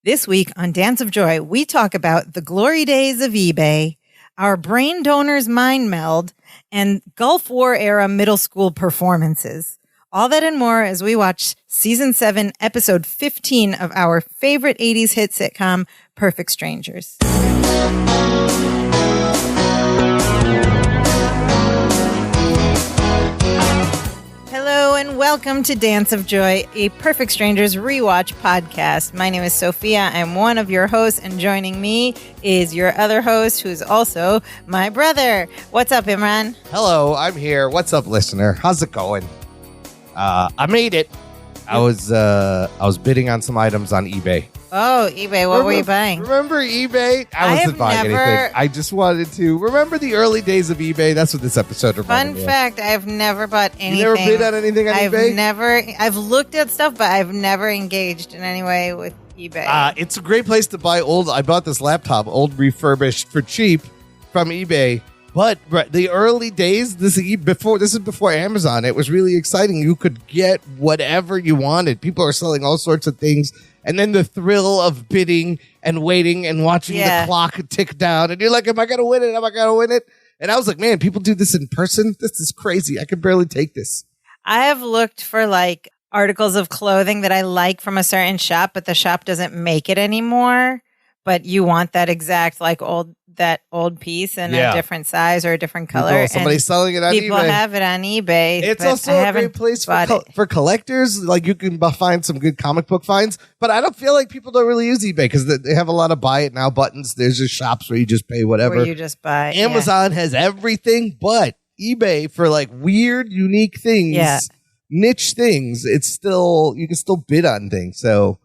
This week on Dance of Joy, we talk about the glory days of eBay, our brain donors mind meld, and Gulf War era middle school performances. All that and more as we watch Season 7, Episode 15 of our favorite 80s hit sitcom, Perfect Strangers. Hello and welcome to Dance of Joy, a Perfect Strangers rewatch podcast. My name is Sophia. I'm one of your hosts, and joining me is your other host, who's also my brother. What's up, Imran? Hello, I'm here. What's up, listener? How's it going? I made it. I was bidding on some items on eBay. Oh, eBay. What were you buying? Remember eBay? I wasn't buying anything. I just wanted to remember the early days of eBay. That's what this episode reminded me of. Fun fact, I've never bought anything. You never bid on anything on eBay? I've looked at stuff, but I've never engaged in any way with eBay. It's a great place to buy I bought this laptop, old refurbished for cheap from eBay. But the early days, this is before Amazon. It was really exciting. You could get whatever you wanted. People are selling all sorts of things. And then the thrill of bidding and waiting and watching the clock tick down. And you're like, am I going to win it? Am I going to win it? And I was like, man, people do this in person? This is crazy. I could barely take this. I have looked for like articles of clothing that I like from a certain shop, but the shop doesn't make it anymore. But you want that exact that old piece in a different size or a different color. Somebody's selling it on eBay. People have it on eBay. It's also a great place for collectors. Like you can find some good comic book finds. But I don't feel like people don't really use eBay because they have a lot of buy it now buttons. There's just shops where you just pay whatever. Where you just buy. Amazon has everything, but eBay for like weird, unique things, niche things. You can still bid on things. So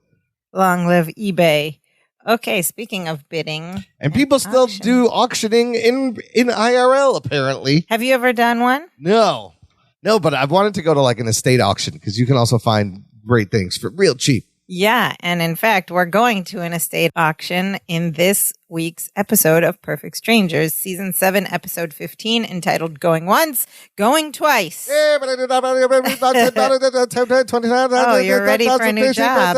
long live eBay. Okay, speaking of bidding. And people still do auctioning in IRL, apparently. Have you ever done one? No, but I've wanted to go to like an estate auction because you can also find great things for real cheap. Yeah, and in fact, we're going to an estate auction in this week's episode of Perfect Strangers, Season 7, Episode 15, entitled Going Once, Going Twice. Oh, you're ready for a new job.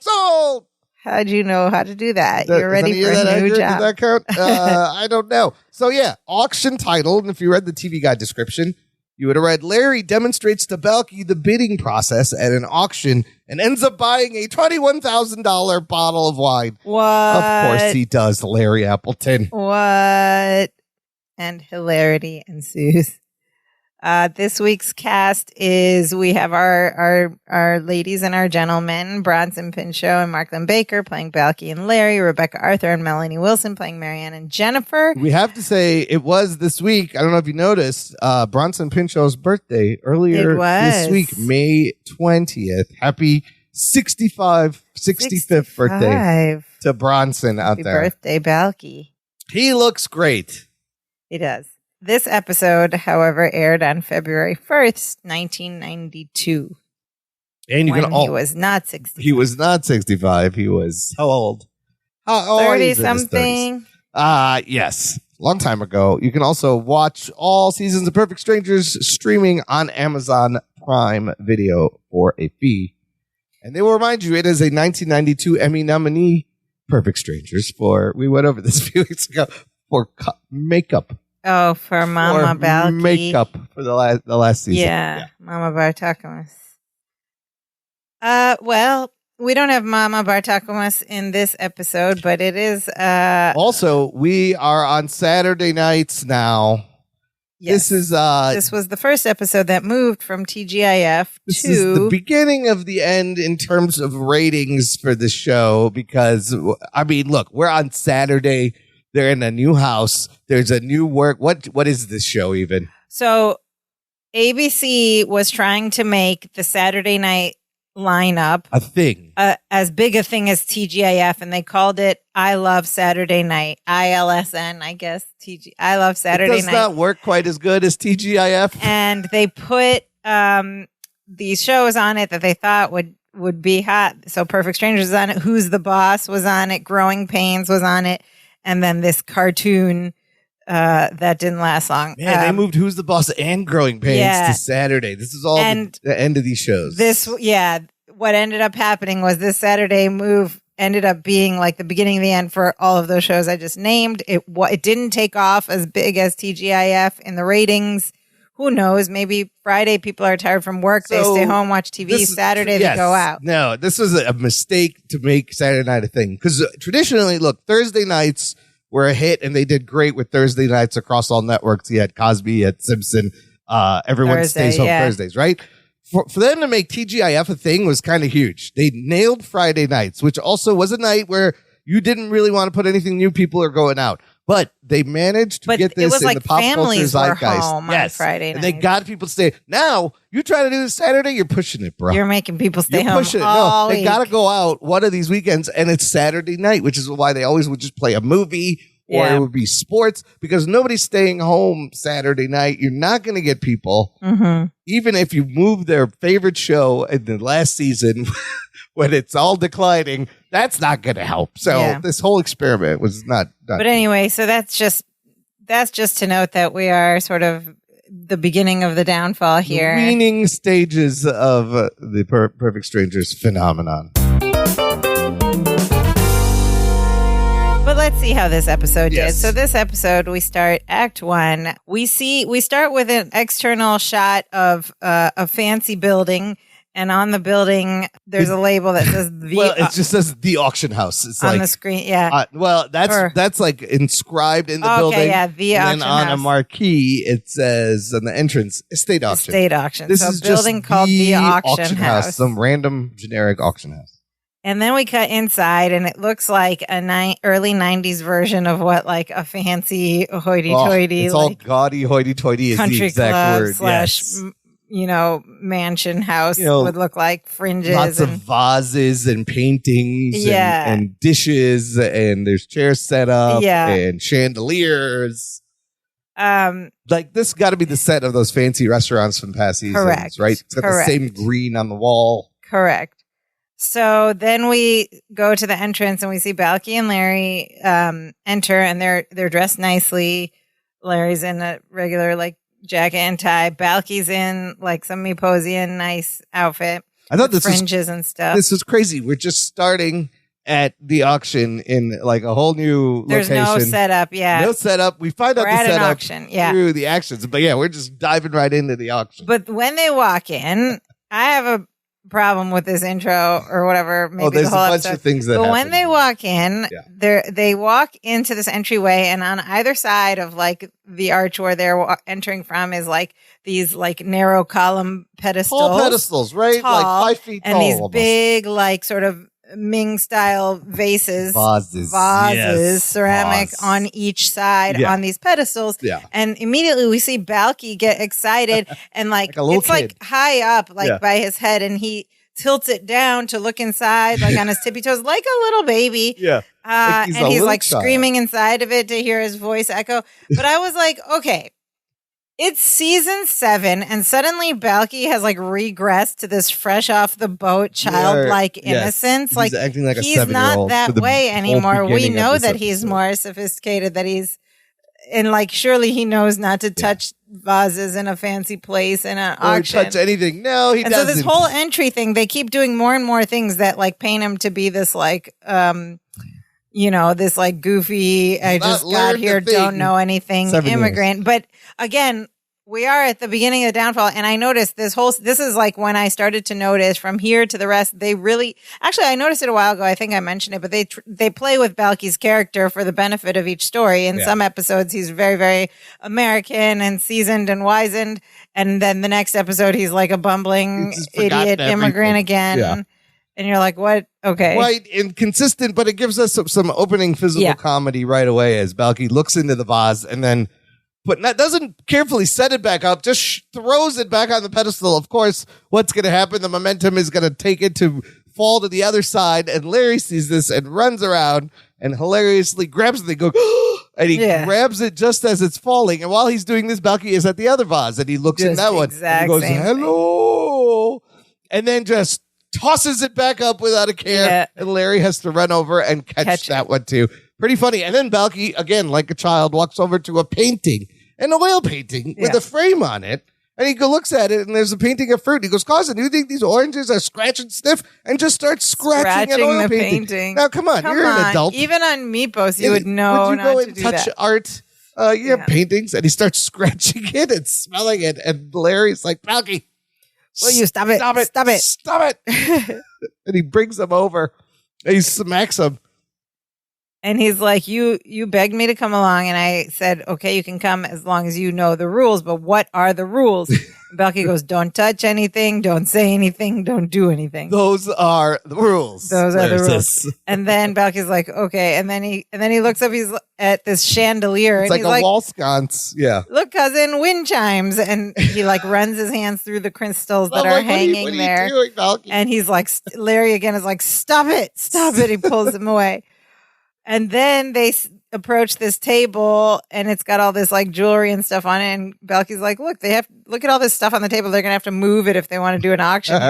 Sold! How'd you know how to do that? You're ready for a new job. Does that count? I don't know. So yeah, auction title. And if you read the TV guide description, you would have read Larry demonstrates to Balky the bidding process at an auction and ends up buying a $21,000 bottle of wine. What? Of course he does, Larry Appleton. What? And hilarity ensues. This week's cast is we have our ladies and our gentlemen, Bronson Pinchot and Marklyn Baker playing Balky and Larry, Rebecca Arthur and Melanie Wilson playing Marianne and Jennifer. We have to say it was this week. I don't know if you noticed, Bronson Pinchot's birthday earlier this week, May 20th. Happy 65th birthday to Bronson out there. Happy birthday, Balky. He looks great. He does. This episode, however, aired on February 1st, 1992. And he was not 65. He was not 65. He was how old? 30-something. Yes. Long time ago. You can also watch all seasons of Perfect Strangers streaming on Amazon Prime Video for a fee. And they will remind you, it is a 1992 Emmy nominee, Perfect Strangers, we went over this a few weeks ago, for makeup. Oh, for Mama Balky. Makeup for the last season. Yeah. Mama Bartakamas. Well, we don't have Mama Bartakamas in this episode, but it is... Also, we are on Saturday nights now. Yes. This was the first episode that moved from TGIF This is the beginning of the end in terms of ratings for the show because, I mean, look, we're on Saturday. They're in a new house. There's a new work. What is this show even? So ABC was trying to make the Saturday night lineup a thing, as big a thing as TGIF, and they called it I Love Saturday Night, ILSN, I guess. I Love Saturday Night. It does not work quite as good as TGIF. And they put these shows on it that they thought would be hot. So Perfect Strangers was on it. Who's the Boss was on it. Growing Pains was on it. And then this cartoon that didn't last long. Man, they moved Who's the Boss and Growing Pains to Saturday. This is all the end of these shows. What ended up happening was this Saturday move ended up being like the beginning of the end for all of those shows I just named. It didn't take off as big as TGIF in the ratings. Who knows? Maybe Friday people are tired from work. They stay home, watch TV. Saturday they go out. No, this was a mistake to make Saturday night a thing. Because traditionally, look, Thursday nights were a hit, and they did great with Thursday nights across all networks. You had Cosby, you had Simpson. Everyone stays home Thursdays, right? For them to make TGIF a thing was kind of huge. They nailed Friday nights, which also was a night where you didn't really want to put anything new. People are going out. But they managed to get this in the pop culture zeitgeist. On Friday night. And they got people to stay. Now, you try to do this Saturday, you're pushing it, bro. You're making people stay home pushing it. all No, they week. got to go out one of these weekends, and it's Saturday night, which is why they always would just play a movie or it would be sports, because nobody's staying home Saturday night. You're not going to get people, even if you move their favorite show in the last season when it's all declining. That's not going to help. So this whole experiment was not done. But anyway, so that's just to note that we are sort of the beginning of the downfall here. Weaning stages of the Perfect Strangers phenomenon. But let's see how this episode did. So this episode, we start Act 1. We start with an external shot of a fancy building. And on the building, there's a label that says it just says the auction house. It's on like the screen. Yeah. That's like inscribed in the building. Yeah, the auction and then on house. a marquee, it says on the entrance, estate auction. Estate auction. This so is a building just called the auction house. Some random generic auction house. And then we cut inside, and it looks like a early 90s version of what like a fancy hoity-toity. It's all gaudy hoity-toity is the country exact club word. Slash, mansion house would look like, fringes. Lots of vases and paintings and dishes, and there's chairs set up and chandeliers. Like this got to be the set of those fancy restaurants from past seasons, right? It's got the same green on the wall. Correct. So then we go to the entrance and we see Balky and Larry enter, and they're dressed nicely. Larry's in a regular like jacket and tie. Balky's in like some Meposian nice outfit. I thought this fringes and stuff. This was crazy. We're just starting at the auction in like a whole new There's location. no setup. Yeah, no setup. We find out we're the at setup an auction. Yeah, through the actions. But we're just diving right into the auction. But when they walk in, I have a problem with this intro or whatever. Maybe there's the whole a bunch episode. of things that But happen. when they walk in, they walk into this entryway, and on either side of like the arch where they're entering from is like these like narrow column pedestals. Tall pedestals, right? Tall, like 5 feet tall. and these almost. big like sort of Ming style vases, vases, ceramic on each side on these pedestals. Yeah. And immediately we see Balky get excited and like a little it's kid. like high up, like by his head, and he tilts it down to look inside, like on his tippy toes, like a little baby. Yeah. And he's like screaming inside of it to hear his voice echo. But I was like, okay. It's season 7, and suddenly Balky has like regressed to this fresh off the boat childlike innocence. He's like acting like a he's 7-year-old not that for the way whole anymore. We beginning know of this that he's episode. more sophisticated. That he's and like surely he knows not to touch vases in a fancy place in an auction. Touch anything? No, he and doesn't. so this whole entry thing, they keep doing more and more things that like paint him to be this like this like goofy, I just got here, don't know anything 7 immigrant. years. But again, we are at the beginning of the downfall, and I noticed this is like when I started to notice from here to the rest, they really, actually I noticed it a while ago, I think I mentioned it, but they play with Balky's character for the benefit of each story. In some episodes, he's very, very American and seasoned and wizened, and then the next episode, he's like a bumbling idiot immigrant again. Yeah. And you're like, what? Okay. Right, and consistent, but it gives us some opening physical comedy right away as Balky looks into the vase and then doesn't carefully set it back up, just throws it back on the pedestal. Of course, what's going to happen? The momentum is going to take it to fall to the other side, and Larry sees this and runs around and hilariously grabs it. They go, and he grabs it just as it's falling. And while he's doing this, Balky is at the other vase, and he looks in that one. And he goes, hello. And then just tosses it back up without a care. Yeah. And Larry has to run over and catch that one too. Pretty funny. And then Balky, again, like a child, walks over to a painting, an oil painting with a frame on it. And he looks at it, and there's a painting of fruit. He goes, Cousin, do you think these oranges are scratch and sniff? And just starts scratching an oil the painting. Now, come on, you're an adult. Even on Meepos, you would know would you not go to and do touch that. art? You have paintings, and he starts scratching it and smelling it. And Larry's like, Balky, will you stop it? Stop it. Stop it. Stop it. And he brings him over, and he smacks him. And he's like, you begged me to come along, and I said, okay, you can come as long as you know the rules, but what are the rules? And Balky goes, don't touch anything, don't say anything, don't do anything. Those are the rules. Those are the rules. And then Balky's like, okay, and then he looks up, he's at this chandelier, it's and like he's a wall sconce. Yeah. Look, cousin, wind chimes. And he like runs his hands through the crystals that are hanging what are there. you doing, Balky? And he's like, Larry again is like, stop it. He pulls him away. And then they approach this table, and it's got all this like jewelry and stuff on it. And Balky's like, look at all this stuff on the table. They're going to have to move it if they want to do an auction.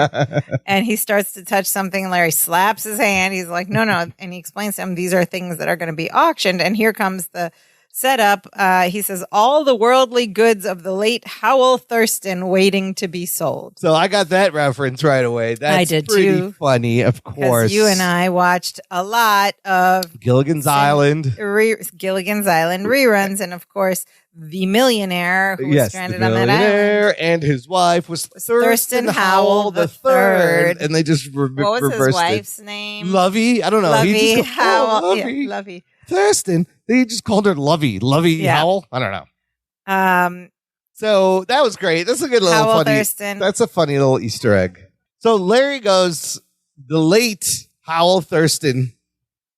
And he starts to touch something, and Larry slaps his hand. He's like, no. And he explains to him, these are things that are going to be auctioned. And here comes the setup. He says, all the worldly goods of the late Howell Thurston waiting to be sold. So I got that reference right away. That's I did pretty too. Funny, of course. You and I watched a lot of Gilligan's Island reruns, and of course, The Millionaire, who was stranded on that island. And his wife was Thurston Howell the Third. And they just what was reversed his wife's name? Lovey? I don't know. Lovey He just goes, Howell. Lovey. Yeah, Lovey. Thurston. They just called her Lovey. Lovey Howell? I don't know. So that was great. That's a good little Howell funny. Thurston. That's a funny little Easter egg. So Larry goes, the late Howell Thurston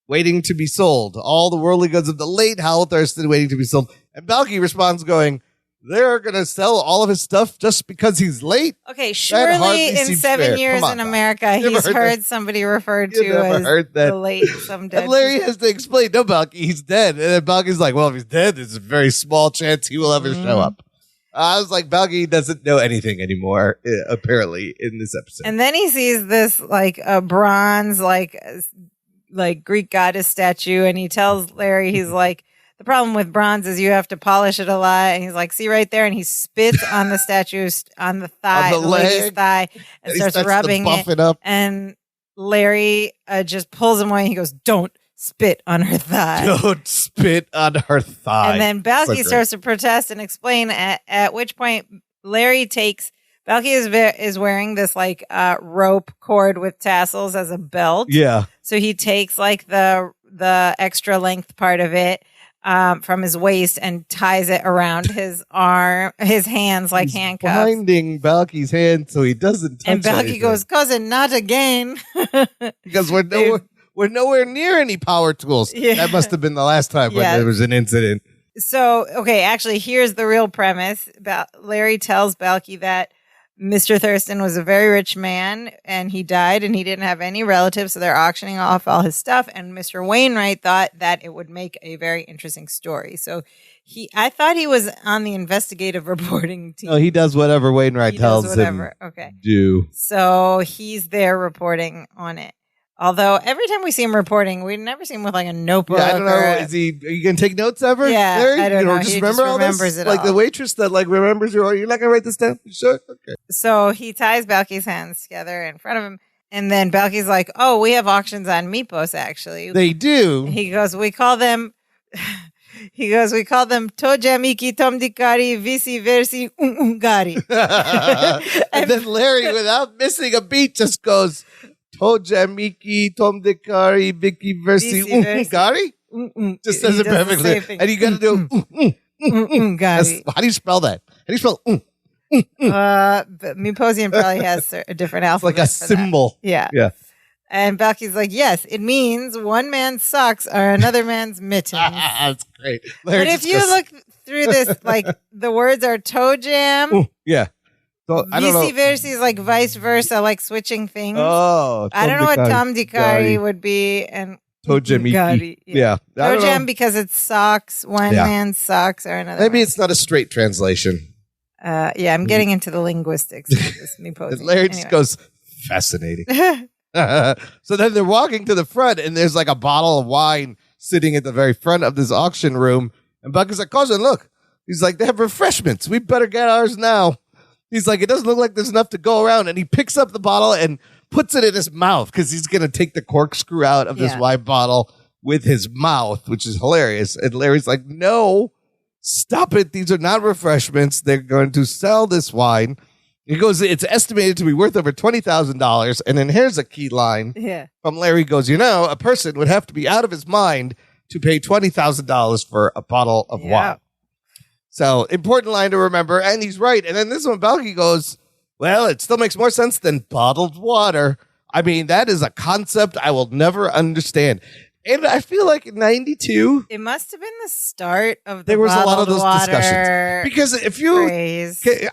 waiting to be sold. All the worldly goods of the late Howell Thurston waiting to be sold. And Balky responds going, they're going to sell all of his stuff just because he's late? Okay, surely in 7 fair. years in America, he's heard somebody referred to as the late some dead. And Larry has to explain, no, Balky, he's dead. And then Balky's like, well, if he's dead, there's a very small chance he will ever show up. I was like, Balky doesn't know anything anymore, apparently, in this episode. And then he sees this, like, a bronze, like Greek goddess statue, and he tells Larry, he's like, the problem with bronze is you have to polish it a lot. And he's like, see right there? And he spits on the statue, on the thigh, on the lady's thigh, and starts rubbing it up. And Larry just pulls him away. And he goes, don't spit on her thigh. Don't spit on her thigh. And then Balky starts to protest and explain, at which point Larry takes, Balky is wearing this like rope cord with tassels as a belt. Yeah. So he takes like the extra length part of it from his waist and ties it around his hands like handcuffs. Binding Balky's hand so he doesn't touch And Balky anything. goes, cousin, not again. Because we're nowhere near any power tools. Yeah. That must have been the last time when there was an incident. So, okay, actually, here's the real premise. Larry tells Balky that Mr. Thurston was a very rich man, and he died, and he didn't have any relatives, so they're auctioning off all his stuff. And Mr. Wainwright thought that it would make a very interesting story. So I thought he was on the investigative reporting team. No, he does whatever Wainwright tells him do. So he's there reporting on it. Although every time we see him reporting, we never see him with like a notebook. Yeah, I don't know. Are you going to take notes ever? Yeah, Larry? I don't know. Just He remember just all remembers this? it Like all. the waitress that like remembers you're not going to write this down? You sure? Okay. So he ties Balky's hands together in front of him. And then Balky's like, oh, we have auctions on Meepos, actually. They do. He goes, we call them Toja Miki Tomdikari Visi Versi Gari. And then Larry, without missing a beat, just goes, Toja Miki Tomdikari Vicky Versi Gari? Just says it perfectly. And you got to do Gari. How do you spell that? How do you spell But Meeposian probably has a different alphabet. It's like a symbol. That. Yeah. And Balky's like, yes, it means one man's socks are another man's mittens. That's great. But if you look through this, like the words are toe jam. Yeah. So, I don't know. Vice versa is like vice versa, like switching things. Oh. I don't know what Tom Dikari would be. And Tojamiki. Yeah. Toe jam because it's socks. One man's socks are another. Maybe man's. it's not a straight translation. I'm getting into the linguistics of this Meeposian. Larry just goes, fascinating. So then they're walking to the front, and there's like a bottle of wine sitting at the very front of this auction room. And Bucky's like, cousin, look. He's like, they have refreshments. We better get ours now. He's like, it doesn't look like there's enough to go around. And he picks up the bottle and puts it in his mouth because he's going to take the corkscrew out of this wine bottle with his mouth, which is hilarious. And Larry's like, no, stop it. These are not refreshments. They're going to sell this wine. He goes, it's estimated to be worth over $20,000. And then here's a key line from Larry. He goes, a person would have to be out of his mind to pay $20,000 for a bottle of wine. So important line to remember. And he's right. And then this one, Balky goes, well, it still makes more sense than bottled water. I mean, that is a concept I will never understand. And I feel like in 92, it must have been the start of the there was a lot of those water discussions. Because if you,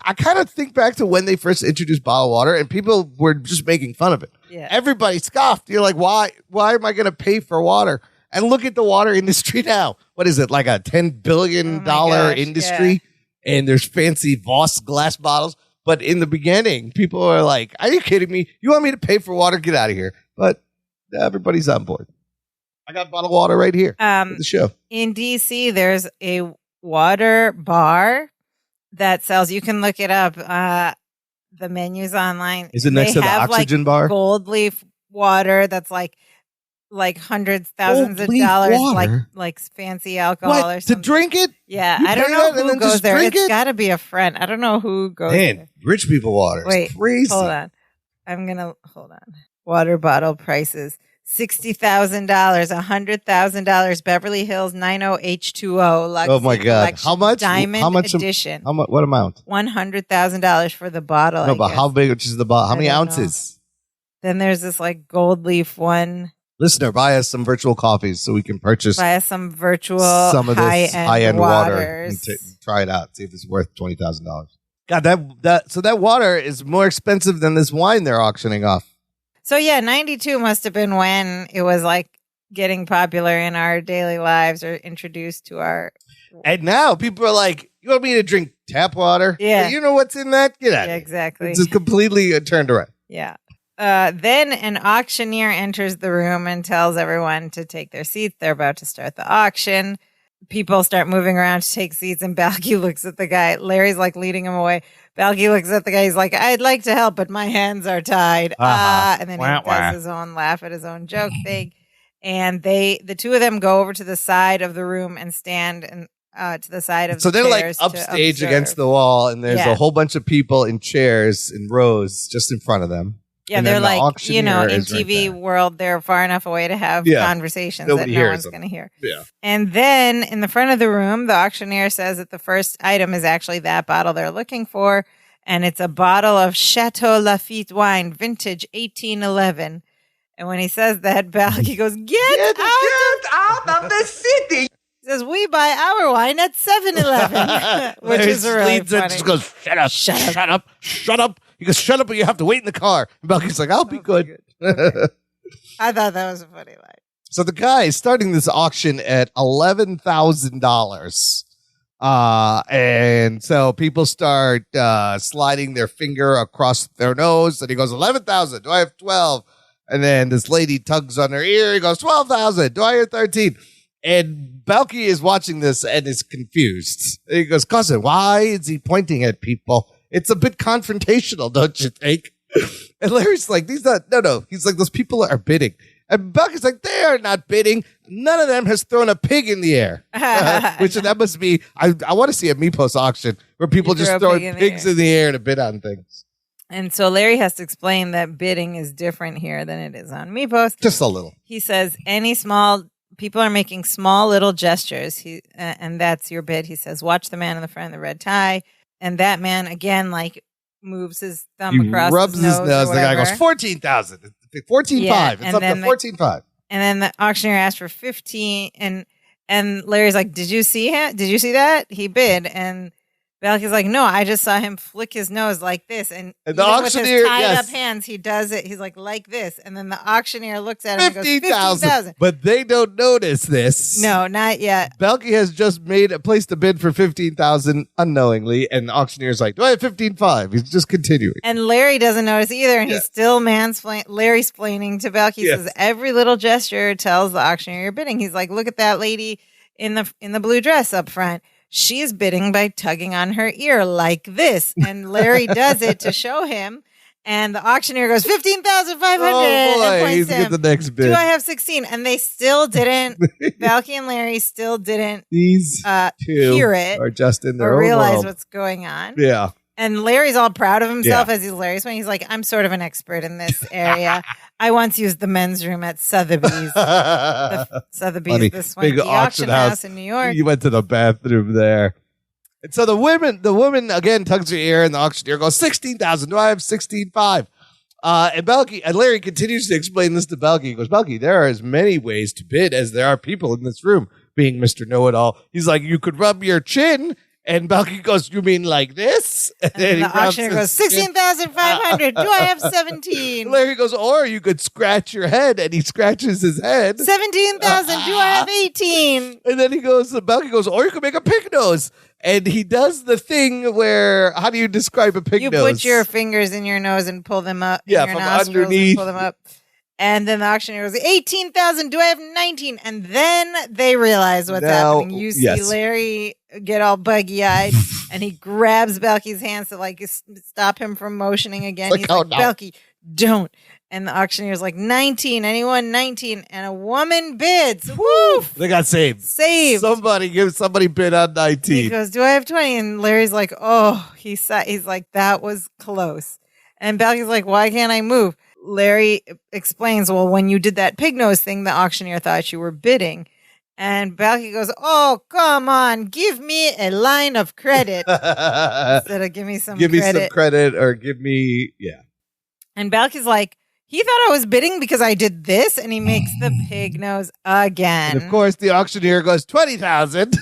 I kind of think back to when they first introduced bottled water and people were just making fun of it. Yeah. Everybody scoffed. You're like, why am I going to pay for water? And look at the water industry now. What is it, like a $10 billion industry? Yeah. And there's fancy Voss glass bottles. But in the beginning, people are like, are you kidding me? You want me to pay for water? Get out of here. But everybody's on board. I got bottled water right here at the show. In D.C., there's a water bar that sells, you can look it up, the menus online. Is it next to the oxygen bar? Gold leaf water that's like hundreds, thousands of dollars, like fancy alcohol or something. To drink it? Yeah, I don't know who goes there. It's got to be a friend. I don't know who goes there. Rich people water. Wait, crazy. Hold on. Water bottle prices. $60,000, $100,000, Beverly Hills 90H2O. Luxury oh my God! Collection, how much? Diamond how much? edition. How much? What amount? $100,000 for the bottle. No, but how big is the bottle? How many ounces? Then there's this like gold leaf one. Listener, buy us some virtual coffees so we can purchase. Buy us some virtual some of this high-end water and waters. try it out. See if it's worth $20,000. God, that water is more expensive than this wine they're auctioning off. So yeah, 92 must have been when it was like getting popular in our daily lives or introduced to our. And now people are like, you want me to drink tap water? Yeah. You know what's in that? Get out of here. Exactly. It's just completely turned around. Yeah. Then an auctioneer enters the room and tells everyone to take their seats. They're about to start the auction. People start moving around to take seats, and Balky looks at the guy. Larry's like leading him away. Balky looks at the guy. He's like, I'd like to help, but my hands are tied. And then he does his own laugh at his own joke thing. And the two of them go over to the side of the room and stand to the side of the chairs. So they're like upstage against the wall, and there's a whole bunch of people in chairs in rows just in front of them. Yeah, they're like, in TV world, they're far enough away to have conversations that no one's going to hear. Yeah. And then in the front of the room, the auctioneer says that the first item is actually that bottle they're looking for. And it's a bottle of Chateau Lafite wine, vintage 1811. And when he says that, Balky goes, get out of the city. He says, we buy our wine at 7-Eleven, which is really funny. Just goes, shut up. He goes, shut up, but you have to wait in the car. And Balky's like, I'll be good. I thought that was a funny line. So the guy is starting this auction at $11,000. And so people start sliding their finger across their nose. And he goes, 11,000. Do I have 12? And then this lady tugs on her ear. He goes, 12,000. Do I hear 13? And Balky is watching this and is confused. And he goes, cousin, why is he pointing at people? It's a bit confrontational, don't you think? And Larry's like, no. He's like, those people are bidding. And Balky's like, they are not bidding. None of them has thrown a pig in the air. Which that must be, I want to see a Meepos auction where people just throw pigs in the air to bid on things. And so Larry has to explain that bidding is different here than it is on Meepos. Just a little. He says, people are making small little gestures, and that's your bid. He says, watch the man in the front of the red tie. And that man, again, like, moves his thumb across rubs his nose. The guy goes, 14,000. 14,500. It's up to 14,500. And then the auctioneer asked for 15. And Larry's like, did you see him? Did you see that? He bid. And Balky's like, no, I just saw him flick his nose like this. And the auctioneer, with his tied up hands, he does it. He's like this. And then the auctioneer looks at him and goes, 15,000. But they don't notice this. No, not yet. Balky has just placed a bid for 15,000 unknowingly. And the auctioneer's like, do I have 15,500? He's just continuing. And Larry doesn't notice either. And he's still Larry's explaining to Balky. He says, every little gesture tells the auctioneer you're bidding. He's like, look at that lady in the blue dress up front. she's bidding by tugging on her ear like this. And Larry does it to show him. And the auctioneer goes, 15,500. Oh, boy. And He's points get him. the next bid. Do I have 16? And they still didn't, Balky and Larry still didn't These two hear it are just in their or own realize world. what's going on. Yeah. And Larry's all proud of himself as he's Larry's when he's like, I'm sort of an expert in this area. I once used the men's room at Sotheby's. Sotheby's, the swanky auction house in New York. You went to the bathroom there. And so the woman again tugs her ear, and the auctioneer goes, 16,000. Do I have 16,500? And Larry continues to explain this to Belky. He goes, Belky, there are as many ways to bid as there are people in this room, being Mr. Know-It-all. He's like, you could rub your chin. And Belky goes, you mean like this? And the auctioneer goes, 16,500. Do I have 17? Larry goes, or you could scratch your head. And he scratches his head. 17,000. Do I have 18? And then Belky goes, or you could make a pig nose. And he does the thing where, how do you describe a pig nose? You put your fingers in your nose and pull them up. Yeah, in your from nostrils underneath. And pull them up. And then the auctioneer goes, 18,000. Do I have 19? And then they realize what's happening. You see Larry get all buggy-eyed, and he grabs Belky's hands to like stop him from motioning again. He's like, Belky, don't. And the auctioneer's like, 19. Anyone? 19. And a woman bids. Woo! They got saved. Somebody bid on 19. He goes, do I have 20? And Larry's like, oh, he's like, that was close. And Belky's like, why can't I move? Larry explains, well, when you did that pig nose thing, the auctioneer thought you were bidding. And Balky goes, oh, come on, give me a line of credit. Instead of give me some credit or give me, yeah. And Balky's like, he thought I was bidding because I did this, and he makes the pig nose again. And of course, the auctioneer goes, 20,000.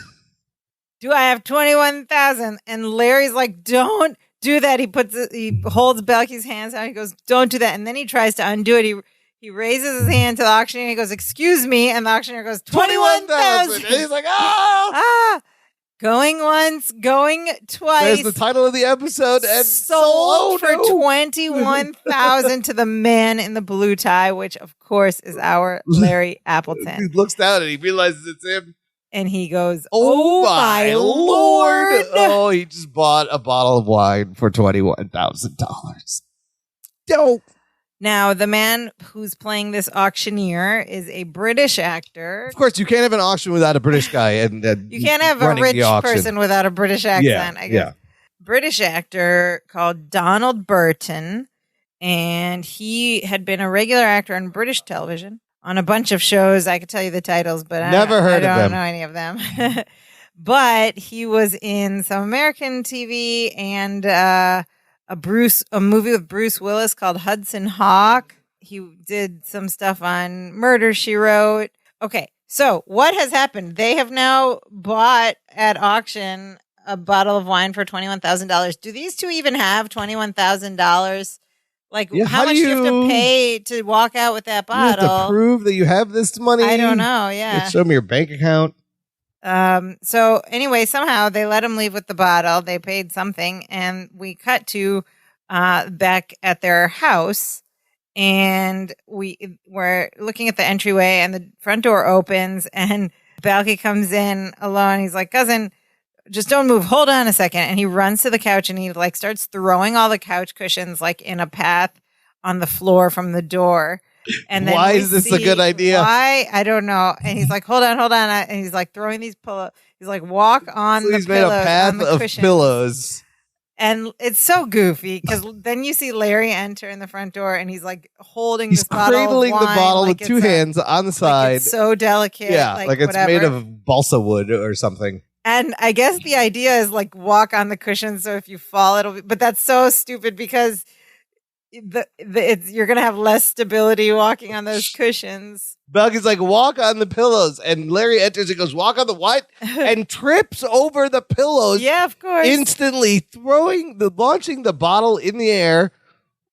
Do I have 21,000? And Larry's like, don't do that. He holds Belky's hands out. He goes, don't do that. And then he tries to undo it. He raises his hand to the auctioneer. And he goes, excuse me. And the auctioneer goes, 21,000. And he's like, ah. Going once, going twice. There's the title of the episode. And sold for 21,000 to the man in the blue tie, which of course is our Larry Appleton. He looks down and he realizes it's him. And he goes, oh my Lord. Oh, he just bought a bottle of wine for $21,000. Dope. Now, the man who's playing this auctioneer is a British actor. Of course, you can't have an auction without a British guy. And you can't have a rich person without a British accent. I guess. Yeah. British actor called Donald Burton. And he had been a regular actor on British television. On a bunch of shows. I could tell you the titles, but I don't know any of them. But he was in some American TV and a movie with Bruce Willis called Hudson Hawk. He did some stuff on Murder, She Wrote. Okay, so what has happened? They have now bought at auction a bottle of wine for $21,000. Do these two even have $21,000? Like, how much do you have to pay to walk out with that bottle? You have to prove that you have this money? I don't know, yeah. Show me your bank account. So anyway, somehow they let him leave with the bottle. They paid something, and we cut to back at their house, and we're looking at the entryway, and the front door opens, and Balky comes in alone. He's like, cousin, just don't move. Hold on a second. And he runs to the couch and he like starts throwing all the couch cushions like in a path on the floor from the door. And then why is this a good idea? Why? I don't know. And he's like, hold on. And he's like throwing these pillows. He's like, walk on the pillows. He's made a path of pillows. And it's so goofy because then you see Larry enter in the front door and he's like holding this bottle of wine. He's cradling the bottle with two hands on the side. Like it's so delicate. Yeah, like it's made of balsa wood or something. And I guess the idea is like walk on the cushion, so if you fall, it'll be. But that's so stupid because you're gonna have less stability walking on those cushions. Belky's like, walk on the pillows, and Larry enters and goes, walk on the what? And trips over the pillows. Yeah, of course. Instantly launching the bottle in the air,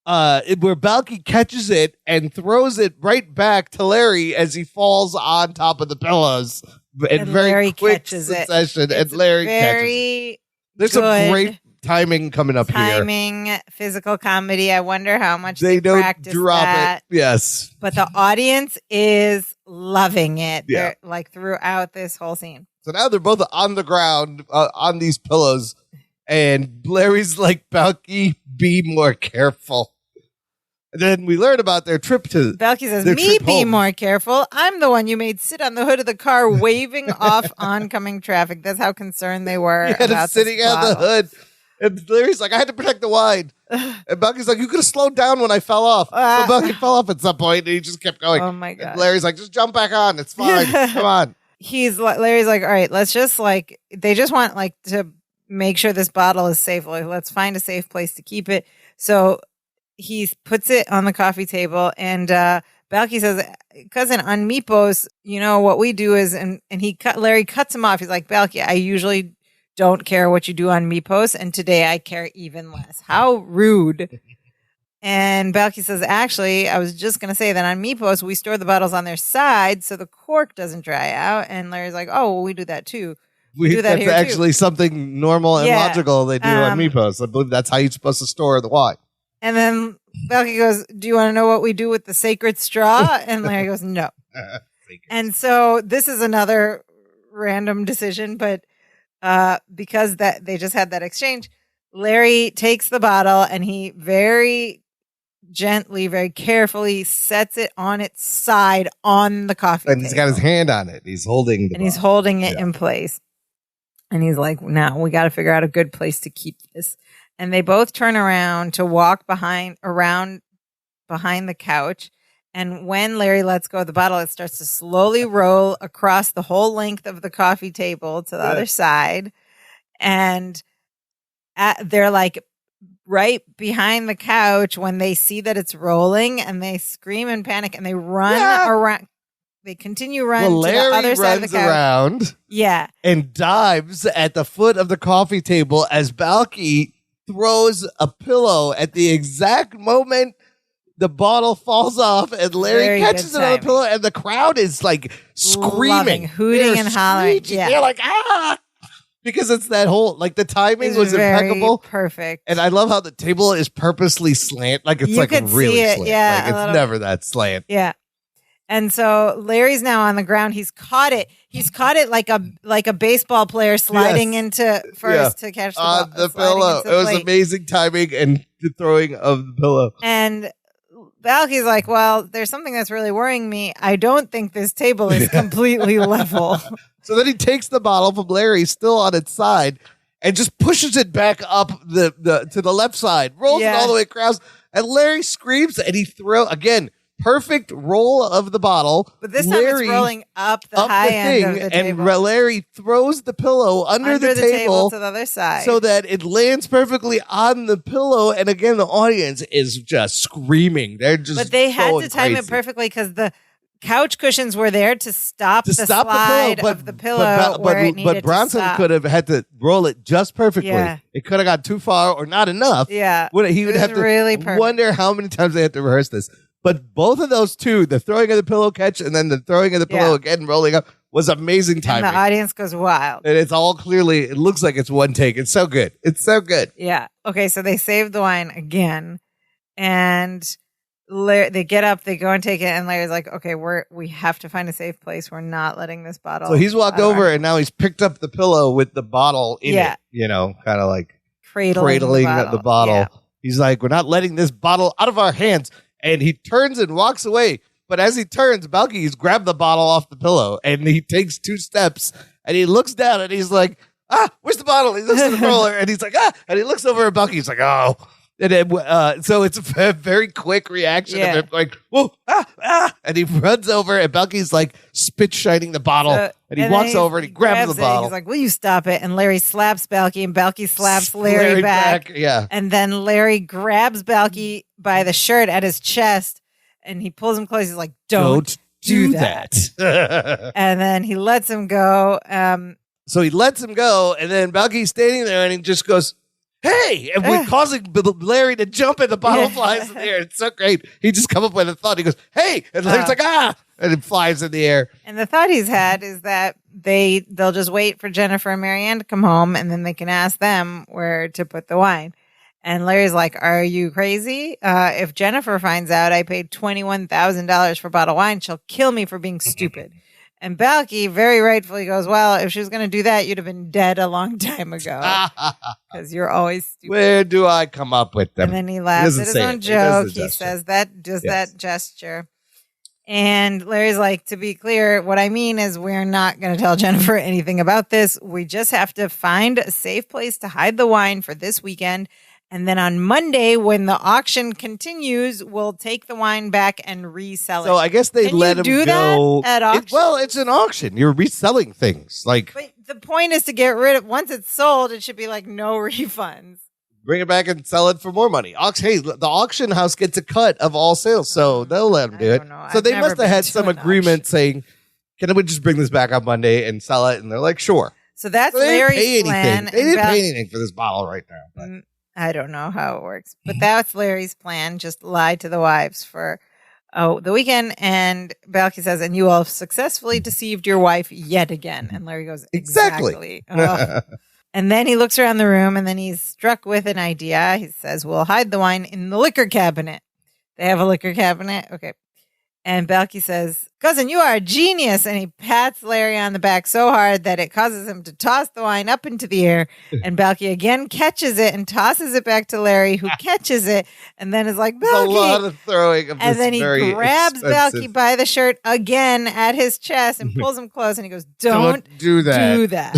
where Belky catches it and throws it right back to Larry as he falls on top of the pillows. And very Larry quick catches succession, it. and Larry catches it. There's some great timing coming up here. Timing, physical comedy. I wonder how much They don't practice drop that. it. Yes. But the audience is loving it. Yeah. They're like throughout this whole scene. So now they're both on the ground on these pillows. And Larry's like, Balky, be more careful. And then we learn about their trip to Balky says, their me trip be home. more careful. I'm the one you made sit on the hood of the car waving off oncoming traffic. That's how concerned they were He had him about sitting this on the bottle. hood. And Larry's like, I had to protect the wine. And Balky's like, you could have slowed down when I fell off. But Balky fell off at some point and he just kept going. Oh my God. And Larry's like, just jump back on. It's fine. Come on. Larry's like, all right, let's just like, they just want like to make sure this bottle is safe. Like, let's find a safe place to keep it. So he puts it on the coffee table and Balky says, cousin, on Meepos, you know, what we do is, and Larry cuts him off. He's like, Balky, I usually don't care what you do on Meepos, and today I care even less. How rude. And Balky says, actually, I was just going to say that on Meepos, we store the bottles on their side so the cork doesn't dry out. And Larry's like, oh, well, we do that too. We do that That's here actually too. Something normal and logical they do on Meepos. I believe that's how you're supposed to store the wine. And then Balky goes, do you want to know what we do with the sacred straw? And Larry goes, no. And so this is another random decision, but because that they just had that exchange, Larry takes the bottle and he very gently, very carefully sets it on its side on the coffee And he's got his hand on it. He's holding the he's holding it in place. And he's like, now we got to figure out a good place to keep this. And they both turn around to walk behind the couch. And when Larry lets go of the bottle, it starts to slowly roll across the whole length of the coffee table to the other side. And they're like right behind the couch when they see that it's rolling, and they scream in panic and they run around. They continue running to the other side of the couch. Larry runs around and dives at the foot of the coffee table as Balky throws a pillow at the exact moment the bottle falls off, and Larry catches it on the pillow, and the crowd is like screaming, hooting and hollering. Yeah. They're like, ah! Because it's that whole, like, the timing was impeccable. Perfect. And I love how the table is purposely slant. Like, it's You like could really see it, slant. yeah, Like, it's never that slant. Yeah. And so Larry's now on the ground. He's caught it. He's caught it like a baseball player sliding into first to catch the pillow. It was amazing timing and the throwing of the pillow. And Balky's like, well, there's something that's really worrying me. I don't think this table is completely level. So then he takes the bottle from Larry, still on its side, and just pushes it back up to the left side, rolls it all the way across, and Larry screams, and he again, perfect roll of the bottle. But this time it's rolling up the high end of the table. And Larry throws the pillow under the table to the other side so that it lands perfectly on the pillow. And again, the audience is just screaming. They're just But they had to time crazy. it perfectly because the couch cushions were there to stop the slide of the pillow where it needed but Bronson to stop. could have had to roll it just perfectly. Yeah. It could have got too far or not enough. Yeah. He would have to really perfect. wonder how many times they had to rehearse this. But both of those two, the throwing of the pillow catch and then the throwing of the pillow again, rolling up, was amazing timing. And the audience goes wild. And it's all it looks like it's one take. It's so good. It's so good. Yeah. Okay, so they save the wine again. And they get up, they go and take it, and Larry's like, okay, we have to find a safe place. We're not letting this bottle. So he's walked over and now he's picked up the pillow with the bottle in it, kind of like cradling the bottle. Yeah. He's like, we're not letting this bottle out of our hands. And he turns and walks away. But as he turns, Balky's grabbed the bottle off the pillow and he takes 2 steps and he looks down and he's like, where's the bottle? He looks at the roller and he's like, and he looks over at Balky. He's like, oh. And then, so it's a very quick reaction of him going, whoa, and he runs over and Balky's like spit shining the bottle. And he walks over and he grabs the bottle. He's like, will you stop it? And Larry slaps Balky and Balky slaps Larry back. Yeah. And then Larry grabs Balky by the shirt at his chest and he pulls him close. He's like, don't do that. And then he lets him go. So he lets him go and then Balky's standing there and he just goes, hey, and we're causing Larry to jump and the bottle flies in the air. It's so great. He just come up with a thought. He goes, hey, and Larry's like, and it flies in the air. And the thought he's had is that they'll just wait for Jennifer and Marianne to come home, and then they can ask them where to put the wine. And Larry's like, are you crazy? If Jennifer finds out I paid $21,000 for a bottle of wine, she'll kill me for being stupid. And Balky very rightfully goes, well, if she was going to do that, you'd have been dead a long time ago. Because you're always stupid. Where do I come up with them? And then he laughs at his own joke. He says that gesture. And Larry's like, to be clear, what I mean is we're not going to tell Jennifer anything about this. We just have to find a safe place to hide the wine for this weekend. And then on Monday, when the auction continues, we'll take the wine back and resell it. So I guess they let him do go. That at auction? Well, it's an auction. You're reselling things. But the point is to get rid of, once it's sold, it should be like no refunds. Bring it back and sell it for more money. Hey, the auction house gets a cut of all sales, so they'll let them do it. So they must have had some agreement saying, can we just bring this back on Monday and sell it? And they're like, sure. So that's Larry's plan. They didn't pay anything for this bottle right now. But. I don't know how it works, but that's Larry's plan. Just lie to the wives for the weekend. And Balky says, and you have successfully deceived your wife yet again. And Larry goes, exactly. And then he looks around the room and then he's struck with an idea. He says, we'll hide the wine in the liquor cabinet. They have a liquor cabinet. Okay. And Balky says, cousin, you are a genius. And he pats Larry on the back so hard that it causes him to toss the wine up into the air. And Balky again catches it and tosses it back to Larry, who catches it and then is like, Balky. A lot of throwing of and then he grabs Balky by the shirt again at his chest and pulls him close. And he goes, don't do that.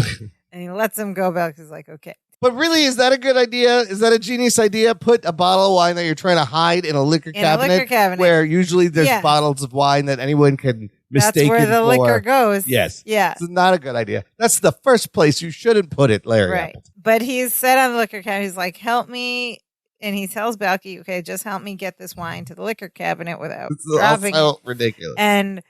And he lets him go. Balky's like, okay. But really, is that a good idea? Is that a genius idea? Put a bottle of wine that you're trying to hide in a liquor cabinet, where usually there's bottles of wine that anyone can mistake. That's where the liquor goes. Yes. Yeah. It's not a good idea. That's the first place you shouldn't put it, Larry. Right. Appleton. But he's set on the liquor cabinet. He's like, help me. And he tells Balky, okay, just help me get this wine to the liquor cabinet without dropping it. Also ridiculous. And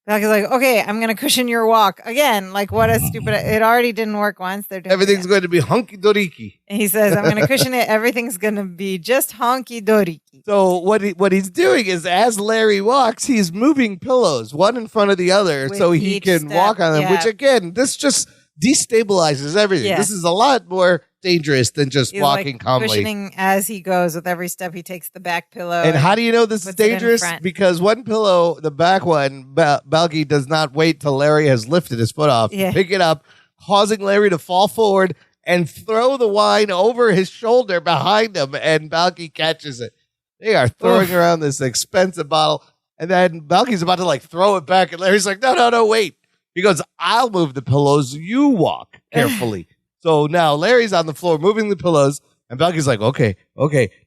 Balky's like, okay, I'm going to cushion your walk. Again, like what a stupid, it already didn't work once. Everything's going to be honky-dorky. And he says, I'm going to cushion it. Everything's going to be just honky-dorky. So what he's doing is as Larry walks, he's moving pillows one in front of the other so he can walk on them, which again, this just destabilizes everything. Yeah. This is a lot more dangerous than just walking calmly. Cushioning as he goes. With every step, he takes the back pillow. And how do you know this is dangerous? Because one pillow, the back one, Balky does not wait till Larry has lifted his foot off to pick it up, causing Larry to fall forward and throw the wine over his shoulder behind him, and Balky catches it. They are throwing around this expensive bottle, and then Balky's about to throw it back, and Larry's like, no, wait. He goes, I'll move the pillows. You walk carefully. So now Larry's on the floor moving the pillows, and Balky's like, okay,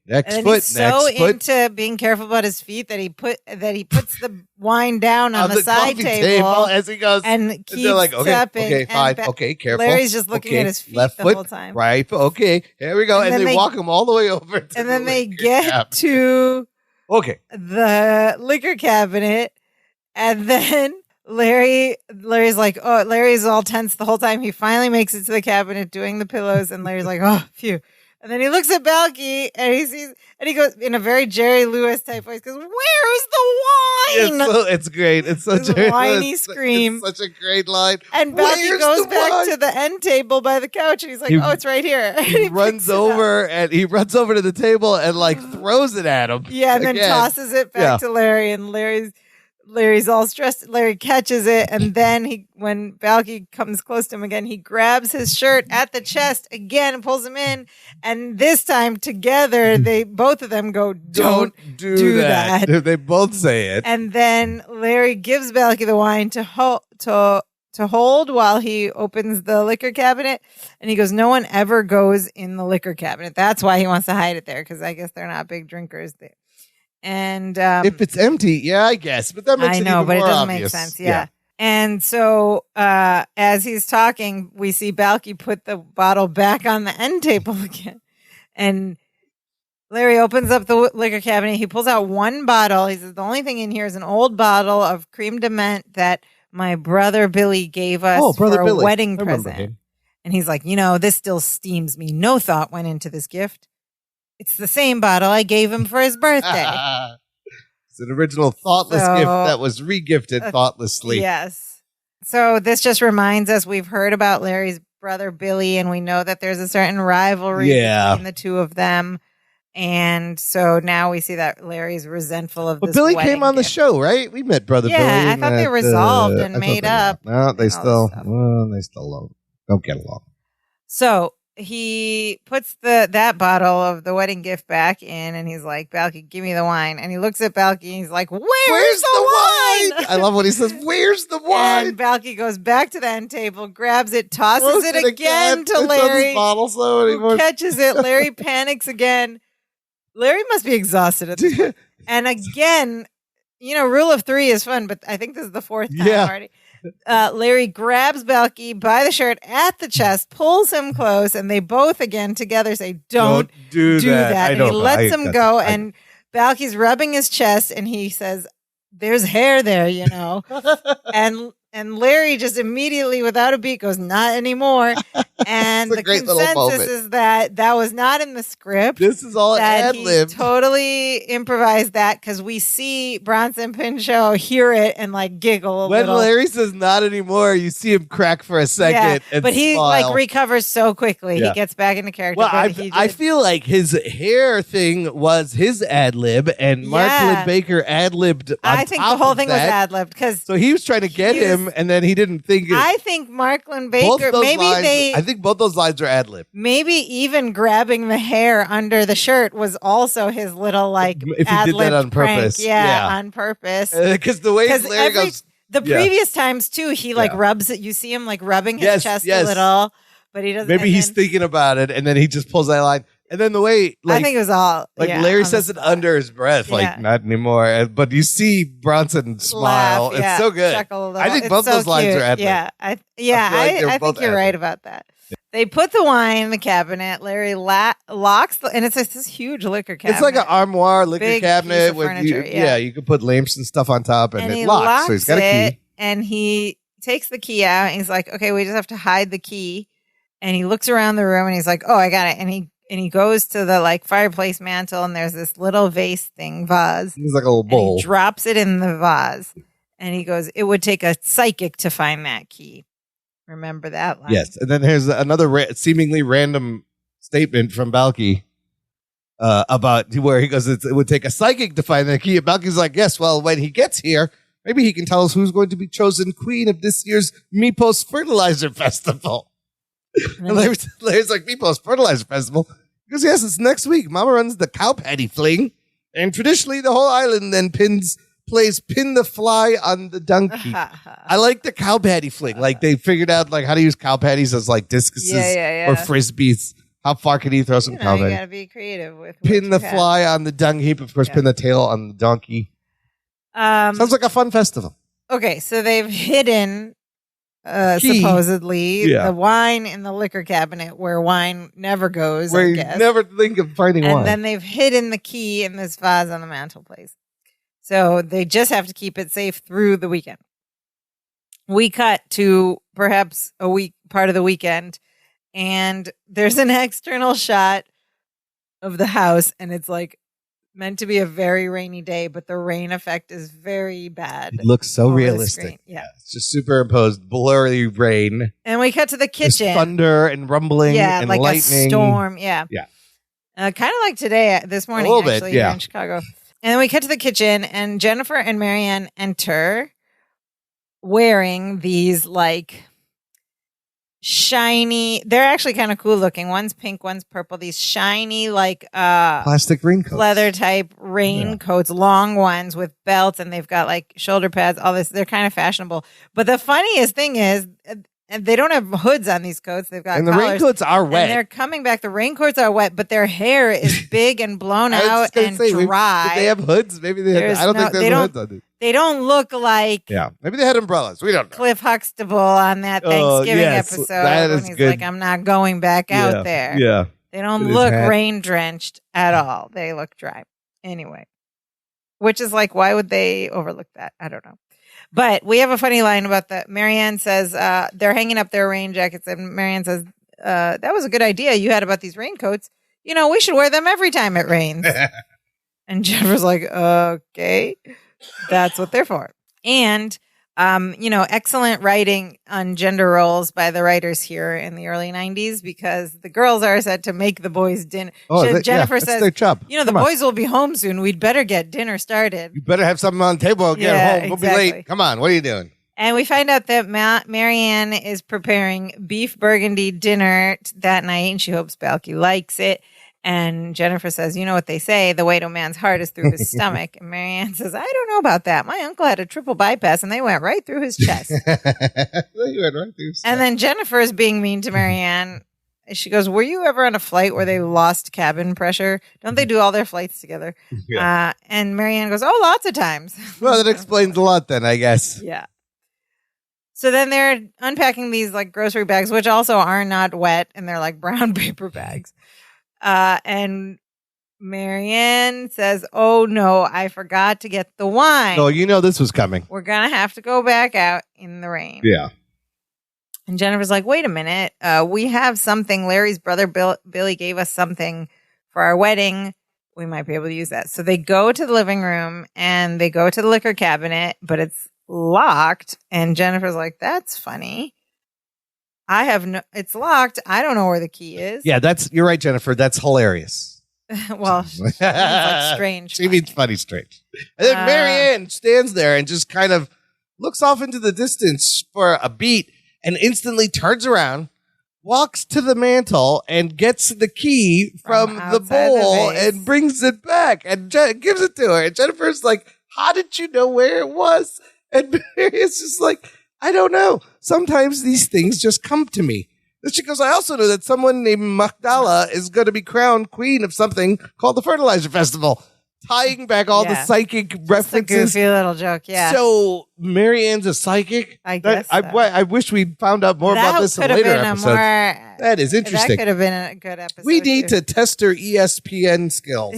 next foot, he's so into being careful about his feet that he puts the wine down on the side table as he goes, and keeps stepping. Okay, fine, careful. Larry's just looking at his feet left the foot, whole time. Right, okay, here we go, and they walk him all the way over. And then they get to the liquor cabinet, and then Larry's like, Larry's all tense the whole time. He finally makes it to the cabinet doing the pillows, and Larry's like, oh, phew. And then he looks at Balky and he goes in a very Jerry Lewis type voice, goes, where's the wine? It's great. It's such a whiny scream. It's such a great line. And Balky goes back to the end table by the couch, and he's like, it's right here. He runs over to the table and throws it at him. Yeah, and then tosses it back to Larry, and Larry's all stressed. Larry catches it, and then when Balky comes close to him again, he grabs his shirt at the chest again and pulls him in. And this time together, both of them go, "Don't do that." They both say it. And then Larry gives Balky the wine to hold while he opens the liquor cabinet. And he goes, "No one ever goes in the liquor cabinet." That's why he wants to hide it there, because I guess they're not big drinkers there. And if it's empty, I guess, but that makes it even more obvious. It doesn't make sense. Yeah. And so as he's talking, we see Balky put the bottle back on the end table again, and Larry opens up the liquor cabinet. He pulls out one bottle. He says, "The only thing in here is an old bottle of creme de menthe that my brother Billy gave us for a wedding present." And he's like, this still steams me. No thought went into this gift. It's the same bottle I gave him for his birthday. It's an original thoughtless gift that was regifted thoughtlessly. Yes. So this just reminds us we've heard about Larry's brother Billy, and we know that there's a certain rivalry between the two of them. And so now we see that Larry's resentful of this. But Billy wedding came on the gift. show, right? We met brother Billy. Yeah, I thought they resolved and made up. No, they still don't get along. So he puts that bottle of the wedding gift back in, and he's like, Balky, give me the wine. And he looks at Balky, and he's like, where's the wine? I love when he says, where's the wine? And Balky goes back to the end table, grabs it, tosses it again to Larry. Bottle slow anymore. Who catches it. Larry panics again. Larry must be exhausted at this point. And again, rule of 3 is fun, but I think this is the 4th time already. Larry grabs Balky by the shirt at the chest, pulls him close, and they both again together say, don't do that. And he lets him go, and Balky's rubbing his chest, and he says, there's hair there, and Larry just immediately, without a beat, goes, not anymore. And the consensus is that was not in the script. This is all ad-libbed. He totally improvised that because we see Bronson Pinchot hear it and giggle a little. When Larry says not anymore, you see him crack for a second and but he smile. recovers so quickly. He gets back into character. Well, I feel like his hair thing was his ad-lib and Mark Lid-Baker ad-libbed on I think the whole thing was ad-libbed because so he was trying to get him and then he didn't think it. I think Mark Lid-Baker I think both those lines are ad-lib. Maybe even grabbing the hair under the shirt was also his little if he did that on purpose. Yeah, on purpose. Because the way Larry goes. The previous times too, he rubs it. You see him rubbing his chest a little, but he doesn't. Maybe he's thinking about it, and then he just pulls that line. And then the way, I think it was all Larry says it under his breath, not anymore. But you see Bronson smile. Laugh, it's so good. I think both those lines are ad-lib. Yeah, I think you're right about that. They put the wine in the cabinet. Larry locks and it's this huge liquor cabinet. It's like an armoire liquor cabinet with furniture, you could put lamps and stuff on top, and it locks. So he's got a key. And he takes the key out, and he's like, "Okay, we just have to hide the key." And he looks around the room, and he's like, "Oh, I got it." And he goes to the fireplace mantle, and there's this little vase vase. It's like a little bowl. And he drops it in the vase, and he goes, "It would take a psychic to find that key." Remember that line? Yes. And then here's another seemingly random statement from Balky about where he goes, it would take a psychic to find that key. And Balky's like, yes, well, when he gets here, maybe he can tell us who's going to be chosen queen of this year's Meepos Fertilizer Festival. And Larry's like, Meepos Fertilizer Festival? Because yes, it's next week. Mama runs the cow patty fling. And traditionally, the whole island then plays pin the fly on the donkey. I like the cow patty fling. They figured out how to use cow patties as discuses or frisbees. How far can you throw some cow patty? You gotta be creative with pin the fly on the dung heap. Of course, pin the tail on the donkey. Sounds like a fun festival. Okay, so they've hidden supposedly the wine in the liquor cabinet where wine never goes. Where you never think of finding wine. And then they've hidden the key in this vase on the mantelpiece. So they just have to keep it safe through the weekend. We cut to perhaps part of the weekend, and there's an external shot of the house, and it's meant to be a very rainy day, but the rain effect is very bad. It looks so realistic. Yeah. It's just superimposed blurry rain. And we cut to the kitchen. There's thunder and rumbling and lightning. A storm. Yeah. Yeah. Kind of like today, this morning, actually, here in Chicago. And then we cut to the kitchen, and Jennifer and Marianne enter wearing these shiny, they're actually kind of cool looking. One's pink, one's purple. These shiny plastic raincoats. Leather type raincoats, long ones with belts, and they've got shoulder pads, all this. They're kind of fashionable. But the funniest thing is they don't have hoods on these coats. They've got and the collars, raincoats are wet. And they're coming back. The raincoats are wet, but their hair is big and blown out and dry. Did they have hoods? Maybe they had. I don't think they have hoods on it. They don't look like maybe they had umbrellas. We don't know. Cliff Huxtable on that Thanksgiving episode. That is when he's good. like, I'm not going back out there. Yeah. They don't look rain drenched at all. They look dry. Anyway. Which is why would they overlook that? I don't know. But we have a funny line about that. Marianne says they're hanging up their rain jackets, and Marianne says that was a good idea you had about these raincoats. We should wear them every time it rains. And Jennifer's like, okay, that's what they're for. And, excellent writing on gender roles by the writers here in the early 90s because the girls are set to make the boys dinner. Jennifer says, their job. the boys will be home soon. We'd better get dinner started. You better have something on the table and get home. We'll be late. Come on. What are you doing? And we find out that Marianne is preparing beef burgundy dinner that night, and she hopes Balky likes it. And Jennifer says, you know what they say, the way to a man's heart is through his stomach. And Marianne says, I don't know about that. My uncle had a triple bypass, and they went right through his chest. And then Jennifer is being mean to Marianne. She goes, were you ever on a flight where they lost cabin pressure? Don't they do all their flights together? Yeah. And Marianne goes, oh, lots of times. Well, that explains a lot then, I guess. Yeah. So then they're unpacking these like grocery bags, which also are not wet, and they're like brown paper bags. And Marianne says, oh no, I forgot to get the wine. No, this was coming. We're going to have to go back out in the rain. Yeah. And Jennifer's like, wait a minute. We have something. Larry's brother, Billy, gave us something for our wedding. We might be able to use that. So they go to the living room and they go to the liquor cabinet, but it's locked. And Jennifer's like, that's funny. It's locked. I don't know where the key is. Yeah, you're right, Jennifer. That's hilarious. Well, she means like strange. She means funny, strange. And then Marianne stands there and just kind of looks off into the distance for a beat and instantly turns around, walks to the mantle and gets the key from the bowl and brings it back and gives it to her. And Jennifer's like, how did you know where it was? And Marianne's just like, I don't know. Sometimes these things just come to me. And she goes, I also know that someone named Magdala is going to be crowned queen of something called the Fertilizer Festival. Tying back all the psychic references. A goofy little joke, yeah. So Marianne's a psychic? I guess I wish we found out more about this in later episodes. That is interesting. That could have been a good episode. We need to test her ESPN skills.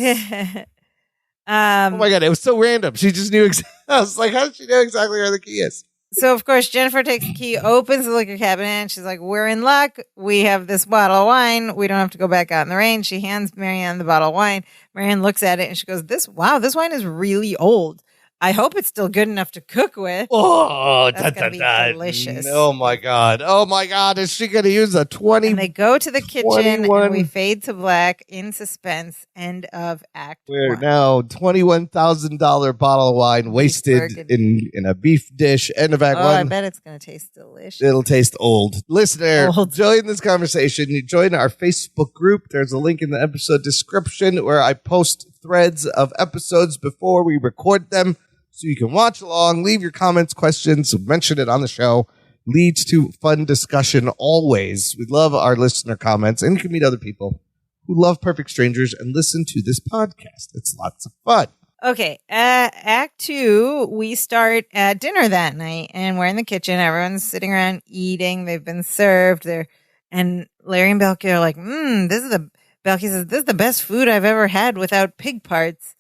Oh my God, it was so random. She just knew I was like, how did she know exactly where the key is? So, of course, Jennifer takes the key, opens the liquor cabinet, and she's like, we're in luck. We have this bottle of wine. We don't have to go back out in the rain. She hands Marianne the bottle of wine. Marianne looks at it, and she goes, this wine is really old. I hope it's still good enough to cook with. Oh, that's going to be delicious. Oh, my God. Oh, my God. Is she going to use a 20? And they go to the kitchen, and we fade to black in suspense. End of act We're one. now $21,000 bottle of wine wasted in a beef dish. End of act one. I bet it's going to taste delicious. It'll taste old. Listener, join this conversation. You join our Facebook group. There's a link in the episode description where I post threads of episodes before we record them. So you can watch along, leave your comments, questions, mention it on the show. Leads to fun discussion always. We love our listener comments, and you can meet other people who love Perfect Strangers and listen to this podcast. It's lots of fun. Okay, Act 2, we start at dinner that night, and we're in the kitchen. Everyone's sitting around eating. They've been served. And Larry and Belky are like, Belky says, this is the best food I've ever had without pig parts.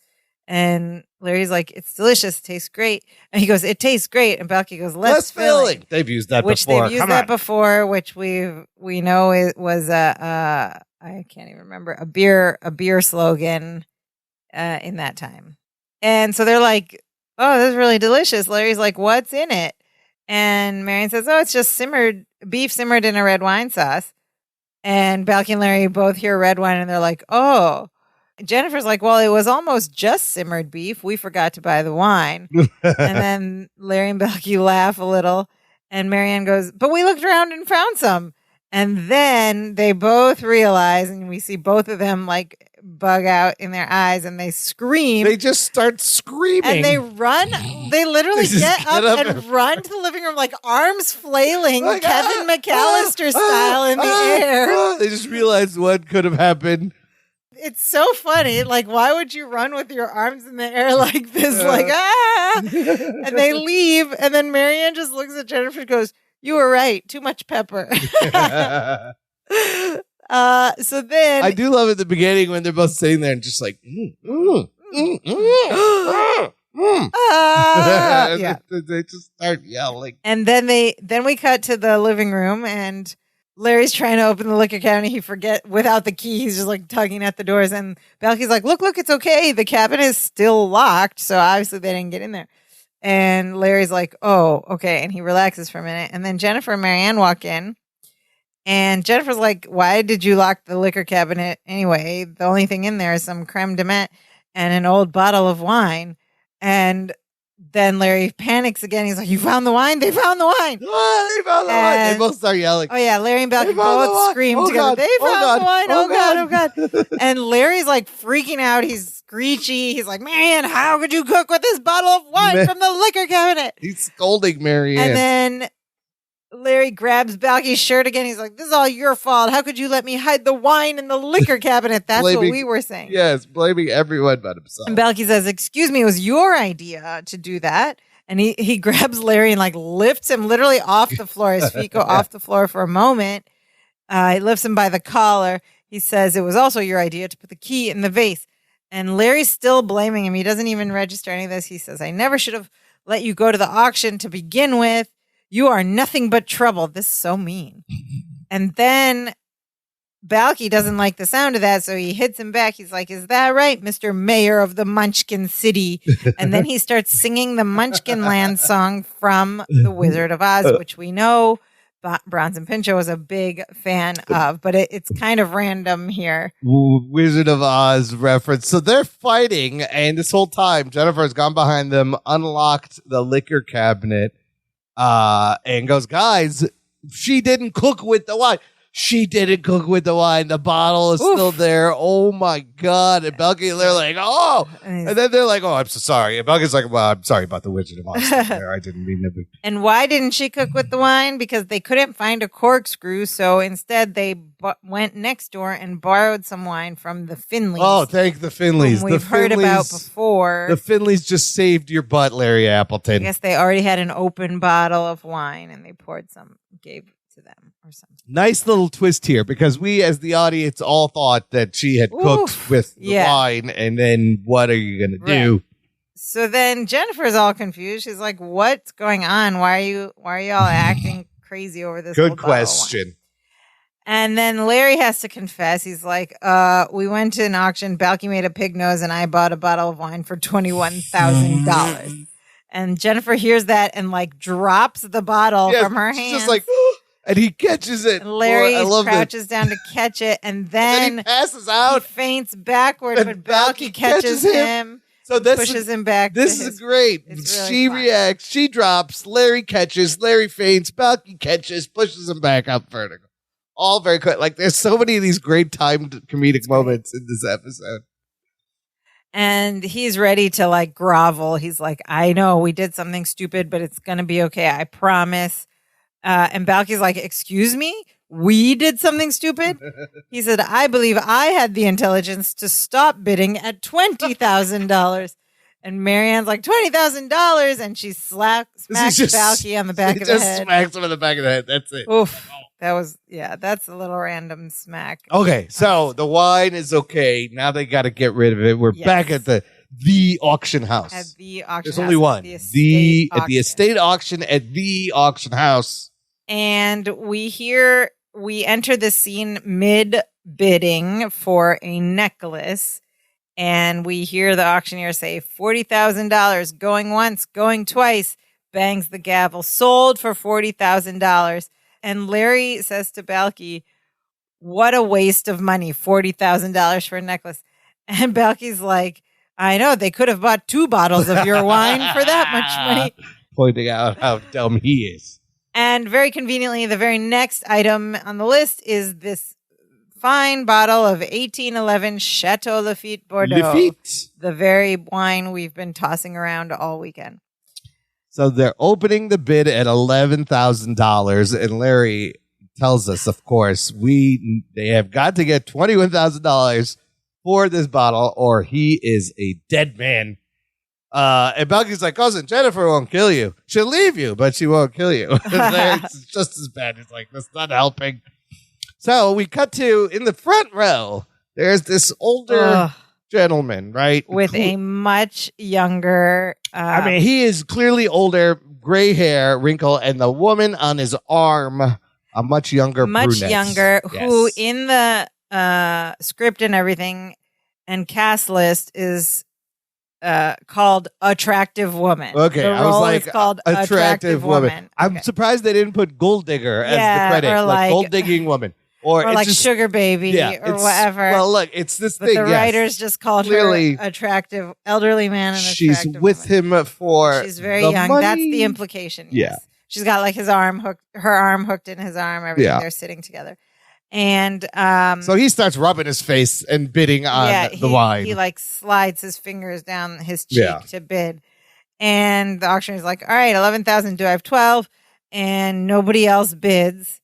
And Larry's like, it's delicious. It tastes great. And he goes, it tastes great. And Belky goes, less filling. They've used that which before. They've used that before, which we know it was I can't even remember, a beer slogan in that time. And so they're like, oh, this is really delicious. Larry's like, what's in it? And Marianne says, oh, it's just beef simmered in a red wine sauce. And Balky and Larry both hear red wine and they're like, oh. Jennifer's like, well, it was almost just simmered beef. We forgot to buy the wine. And then Larry and Balky laugh a little. And Marianne goes, but we looked around and found some. And then they both realize, and we see both of them like bug out in their eyes and they scream. They just start screaming. And they run. They literally get up and run to the living room like arms flailing, like, Kevin McAllister style in the air. They just realized what could have happened. It's so funny. Like, why would you run with your arms in the air like this? Like, And they leave. And then Marianne just looks at Jennifer and goes, you were right. Too much pepper. So then I do love at the beginning when they're both sitting there and just like, yeah. They just start yelling. And then we cut to the living room and Larry's trying to open the liquor cabinet. He forget without the key. He's just like tugging at the doors. And Balky's like, look, it's okay. The cabinet is still locked. So obviously they didn't get in there. And Larry's like, oh, okay. And he relaxes for a minute. And then Jennifer and Marianne walk in. And Jennifer's like, why did you lock the liquor cabinet anyway? The only thing in there is some creme de menthe and an old bottle of wine. And then Larry panics again. He's like, you found the wine? They found the wine. Oh, they found the wine. They both start yelling. Oh, yeah. Larry and Balky both scream together. God. They found the wine. Oh, God. God. And Larry's like freaking out. He's screechy. He's like, man, how could you cook with this bottle of wine from the liquor cabinet? He's scolding Marianne. And then Larry grabs Balky's shirt again. He's like, this is all your fault. How could you let me hide the wine in the liquor cabinet? That's what we were saying. Yes, blaming everyone but himself. And Balky says, excuse me, it was your idea to do that. And he grabs Larry and like lifts him literally off the floor. His feet go off the floor for a moment. He lifts him by the collar. He says, it was also your idea to put the key in the vase. And Larry's still blaming him. He doesn't even register any of this. He says, I never should have let you go to the auction to begin with. You are nothing but trouble. This is so mean. And then Balky doesn't like the sound of that, so he hits him back. He's like, is that right, Mr. Mayor of the Munchkin City? And then he starts singing the Munchkin Land song from The Wizard of Oz, which we know Bronson Pinchot was a big fan of, but it's kind of random here. Wizard of Oz reference. So they're fighting, and this whole time, Jennifer has gone behind them, unlocked the liquor cabinet, and goes, guys, she didn't cook with the wine. She didn't cook with the wine. The bottle is still there. Oh, my God. And Balky, they're like, oh. And then they're like, oh, I'm so sorry. And Balky's like, well, I'm sorry about the Wizard of Oz. I didn't mean to be. And why didn't she cook with the wine? Because they couldn't find a corkscrew. So instead, they went next door and borrowed some wine from the Finleys. Oh, thank the Finleys. We've heard about before. The Finleys just saved your butt, Larry Appleton. I guess they already had an open bottle of wine and they poured some, gave to them or something. Nice little twist here, because we as the audience all thought that she had cooked with the wine, and then what are you going to do? So then Jennifer's all confused. She's like, what's going on? Why are you all acting crazy over this? Good question. And then Larry has to confess. He's like, we went to an auction. Balky made a pig nose and I bought a bottle of wine for $21,000. And Jennifer hears that and like drops the bottle from her hand. Just like, and he catches it. And Larry crouches down to catch it, and then he passes out. He faints backward, but Balky catches him. So this pushes him back. This is great. Really she reacts. She drops. Larry catches. Larry faints. Balky catches. Pushes him back up vertical. All very quick. Like there's so many of these great timed comedic moments in this episode. And he's ready to like grovel. He's like, I know we did something stupid, but it's gonna be okay. I promise. And Balky's like, excuse me? We did something stupid? He said, I believe I had the intelligence to stop bidding at $20,000. And Marianne's like, $20,000. And she smacks Balky on the back of the head. Just smacks him on the back of the head. That's it. Oof. That was, that's a little random smack. Okay, so the wine is okay. Now they got to get rid of it. We're back at the auction house. At the auction There's house. only one. At the estate auction at the auction house. And we enter the scene mid-bidding for a necklace. And we hear the auctioneer say, $40,000, going once, going twice, bangs the gavel, sold for $40,000. And Larry says to Balky, what a waste of money, $40,000 for a necklace. And Balky's like, I know, they could have bought 2 bottles of your wine for that much money. Pointing out how dumb he is. And very conveniently, the very next item on the list is this fine bottle of 1811 Chateau Lafite Bordeaux. The very wine we've been tossing around all weekend. So they're opening the bid at $11,000, and Larry tells us, of course, they have got to get $21,000 for this bottle, or he is a dead man. And Balky's like, cousin, Jennifer won't kill you. She'll leave you, but she won't kill you. It's just as bad. It's like, that's not helping. So we cut to, in the front row, there's this older gentleman, right? With a much younger... I mean, he is clearly older, gray hair, wrinkle, and the woman on his arm a much younger brunette. who Yes. in the script and everything and cast list is called attractive woman. Okay, the I was role like is called attractive woman. I'm Okay. surprised they didn't put gold digger as Yeah, the credit, or like like- gold digging woman, or or it's like just, sugar baby or it's- whatever. Well, look, it's this but thing. the yes. writers just called Clearly, her attractive elderly man and she's attractive with woman. him for. She's very the young. money. That's the implication. Yeah. Yes. She's got like her arm hooked in his arm. Everything. Yeah. They're sitting together, and So he starts rubbing his face and bidding on the wine. He like slides his fingers down his cheek Yeah. to bid, and the auctioneer's like, "All right, 11,000. Do I have 12?" And nobody else bids,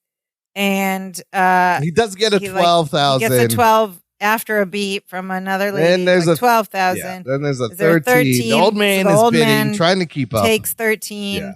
and he does get a he, 12,000. He gets a 12 after a beat from another lady. Then there's like a 12,000. Yeah, then there's a Is there 13. The old man So the is old bidding, man trying to keep up. Takes 13. Yeah.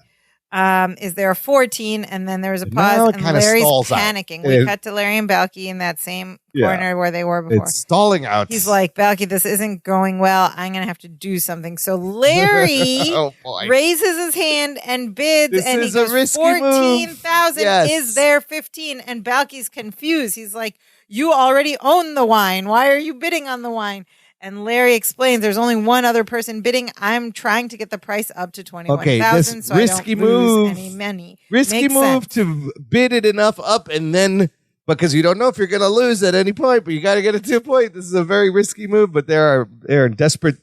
Is there a 14? And then there's a And now pause, it and kinda Larry's stalls out. panicking. We It- cut to Larry and Balky in that same Yeah. corner where they were before. It's stalling out. He's like, Balky, this isn't going well. I'm going to have to do something. So Larry oh boy. raises his hand and bids, This and he is a goes, risky move. 14,000. Yes. Is there 15? And Balky's confused. He's like, you already own the wine. Why are you bidding on the wine? And Larry explains there's only one other person bidding. I'm trying to get the price up to 21,000 this so risky I don't lose move- any money. Risky Makes move sense. to bid it enough up and then because you don't know if you're going to lose at any point, but you got to get it to a point. This is a very risky move, but they're in desperate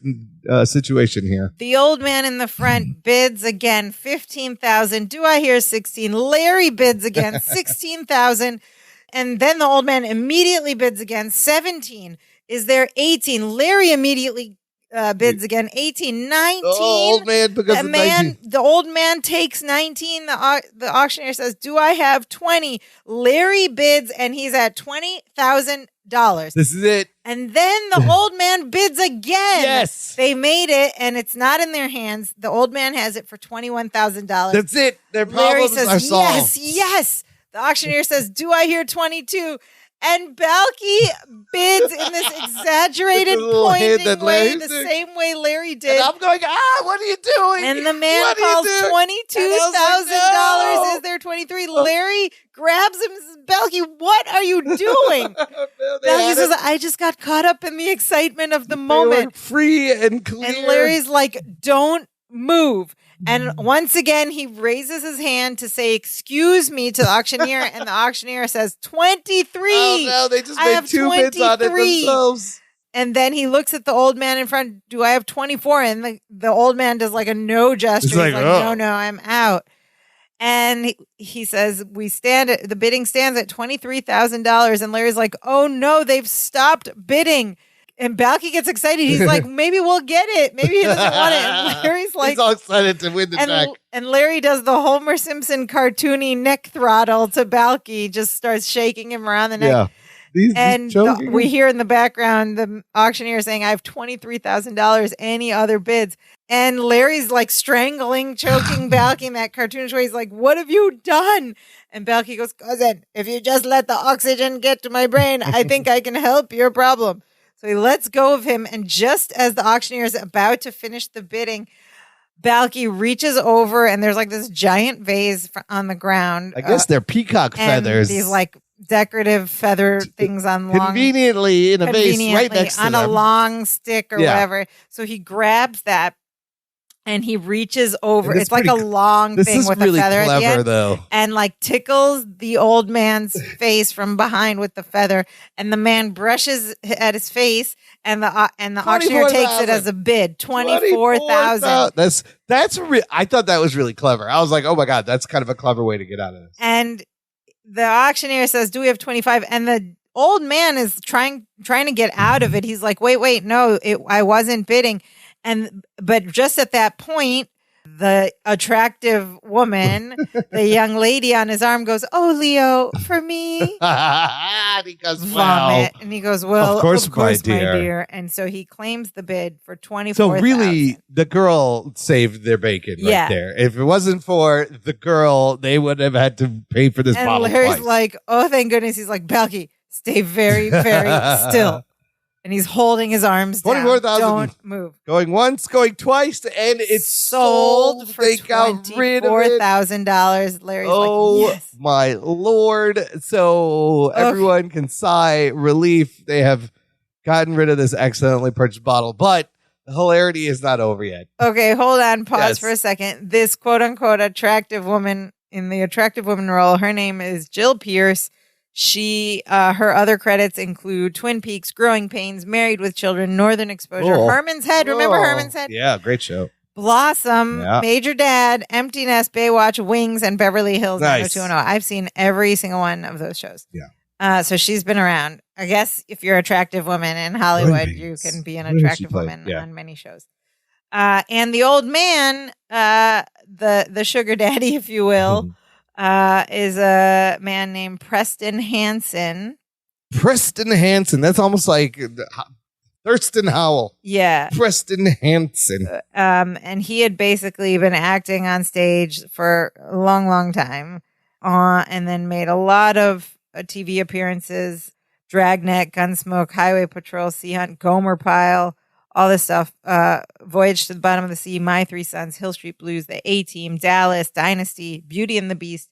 situation here. The old man in the front bids again, 15,000. Do I hear 16? Larry bids again, 16,000. And then the old man immediately bids again, 17. Is there 18? Larry immediately bids again, 18, 19. The old man because of 19. The old man takes 19. The auctioneer says, do I have 20? Larry bids and he's at $20,000. This is it. And then the old man bids again. Yes. They made it and it's not in their hands. The old man has it for $21,000. That's it. Their Larry problems says, are solved. yes. The auctioneer says, do I hear 22? And Balky bids in this exaggerated With the little hand pointing that way, Larry the did. same way Larry did. And I'm going, what are you doing? And the man What are you calls doing? $22,000. No. Is there 23? Larry grabs him and says, Balky, what are you doing? Balky says, I just got caught up in the excitement of the moment. Free and clear. And Larry's like, don't move. And once again, he raises his hand to say, excuse me, to the auctioneer. And the auctioneer says, 23. Oh, no, they just I made have 2 bids on it 23. themselves. And then he looks at the old man in front. Do I have 24? And the old man does like a no gesture. He's like, oh. No, I'm out. And he says, the bidding stands at $23,000. And Larry's like, oh no, they've stopped bidding. And Balky gets excited. He's like, maybe we'll get it. Maybe he doesn't want it. And Larry's like, he's all excited to win the back. and Larry does the Homer Simpson cartoony neck throttle to Balky, just starts shaking him around the neck. Yeah. And we hear in the background the auctioneer saying, I have $23,000. Any other bids? And Larry's like strangling, choking Balky in that cartoonish way. He's like, what have you done? And Balky goes, cousin, if you just let the oxygen get to my brain, I think I can help your problem. So he lets go of him. And just as the auctioneer is about to finish the bidding, Balky reaches over and there's like this giant vase on the ground. I guess they're peacock feathers. These like decorative feather things on long. Conveniently in a vase right next to on them. a long stick or whatever. So he grabs that and he reaches over. And It's like a long this thing is with really a feather at the clever, end. though. And like tickles the old man's face from behind with the feather. And the man brushes at his face and the auctioneer takes it as a bid. 24,000. I thought that was really clever. I was like, oh my God, that's kind of a clever way to get out of this. And the auctioneer says, do we have 25? And the old man is trying to get out of it. He's like, wait, no, I wasn't bidding. But just at that point, the attractive woman, the young lady on his arm goes, oh, Leo, for me. And he goes, Vomit. And he goes, well, of course, my my dear. dear. And so he claims the bid for 24,000. So really, the girl saved their bacon right there. If it wasn't for the girl, they would have had to pay for this and bottle Larry's twice. like, oh, thank goodness. He's like, Balky, stay very, very still. And he's holding his arms down. 24,000. Don't move. Going once, going twice, and it's sold. For They got rid of it. $24,000. Larry's Oh, like, yes. my Lord. So everyone can sigh relief. They have gotten rid of this accidentally purchased bottle, but the hilarity is not over yet. Okay, hold on. Pause for a second. This quote-unquote attractive woman in the attractive woman role, her name is Jill Pierce. She, her other credits include Twin Peaks, Growing Pains, Married with Children, Northern Exposure, Herman's Head. Remember Herman's Head? Yeah, great show. Blossom, Major Dad, Empty Nest, Baywatch, Wings, and Beverly Hills 90210. I've seen every single one of those shows. Yeah. So she's been around. I guess if you're an attractive woman in Hollywood, you can be an attractive woman on many shows. And the old man, the sugar daddy, if you will, is a man named Preston Hansen. Preston Hansen. That's almost like Thurston Howell. Yeah. Preston Hansen. And he had basically been acting on stage for a long, long time. And then made a lot of TV appearances. Dragnet, Gunsmoke, Highway Patrol, Sea Hunt, Gomer Pyle, all this stuff. Voyage to the Bottom of the Sea, My Three Sons, Hill Street Blues, The A-Team, Dallas, Dynasty, Beauty and the Beast,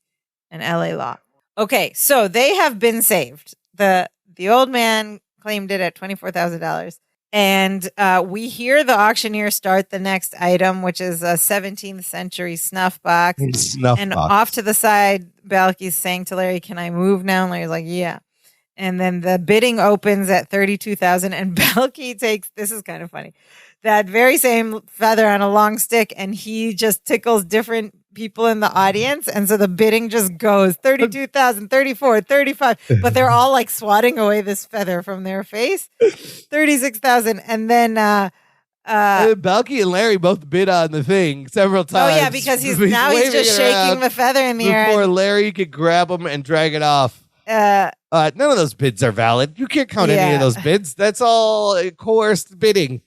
and LA Law. Okay, so they have been saved. The old man claimed it at $24,000. And we hear the auctioneer start the next item, which is a 17th century snuff box. Off to the side, Balky's saying to Larry, "Can I move now?" And Larry's like, "Yeah." And then the bidding opens at $32,000, and Balky takes, this is kind of funny, that very same feather on a long stick, and he just tickles different people in the audience. And so the bidding just goes 32,000, 34, 35, but they're all like swatting away this feather from their face. 36,000. And then Balky and Larry both bid on the thing several times. Oh yeah, because he's just shaking the feather in the air before Larry could grab him and drag it off. None of those bids are valid. You can't count any of those bids. That's all coerced bidding.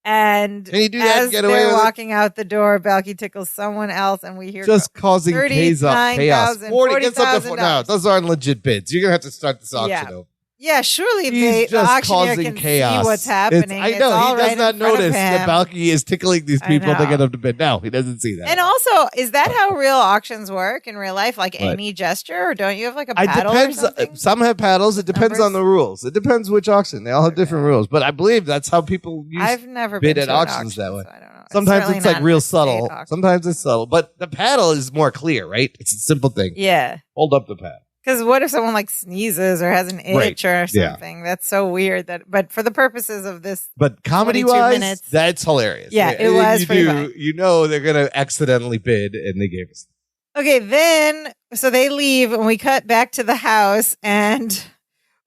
And you do that as and get away they're with walking out the door, Balky tickles someone else, and we hear just causing chaos. 40 gets up to no, those aren't legit bids. You're gonna have to start this auction over. Yeah, surely He's the just auctioneer causing can chaos. see what's happening. I know he does not notice that Balky is tickling these people to get them to bid. No, he doesn't see that. And also, is that how real auctions work in real life? Like any gesture, or don't you have like a paddle? It depends. Or something? Some have paddles. It depends on the rules. It depends which auction. They all have different rules. But I believe that's how people I've never bid been at auctions that way. So I don't know. Sometimes it's like real subtle. Sometimes it's subtle. But the paddle is more clear, right? It's a simple thing. Yeah. Hold up the paddle. Because what if someone like sneezes or has an itch or something? That's so weird. But for the purposes of this, but comedy-wise, that's hilarious. Yeah, it was pretty funny. You know they're gonna accidentally bid, and they gave us. Okay, then so they leave, and we cut back to the house, and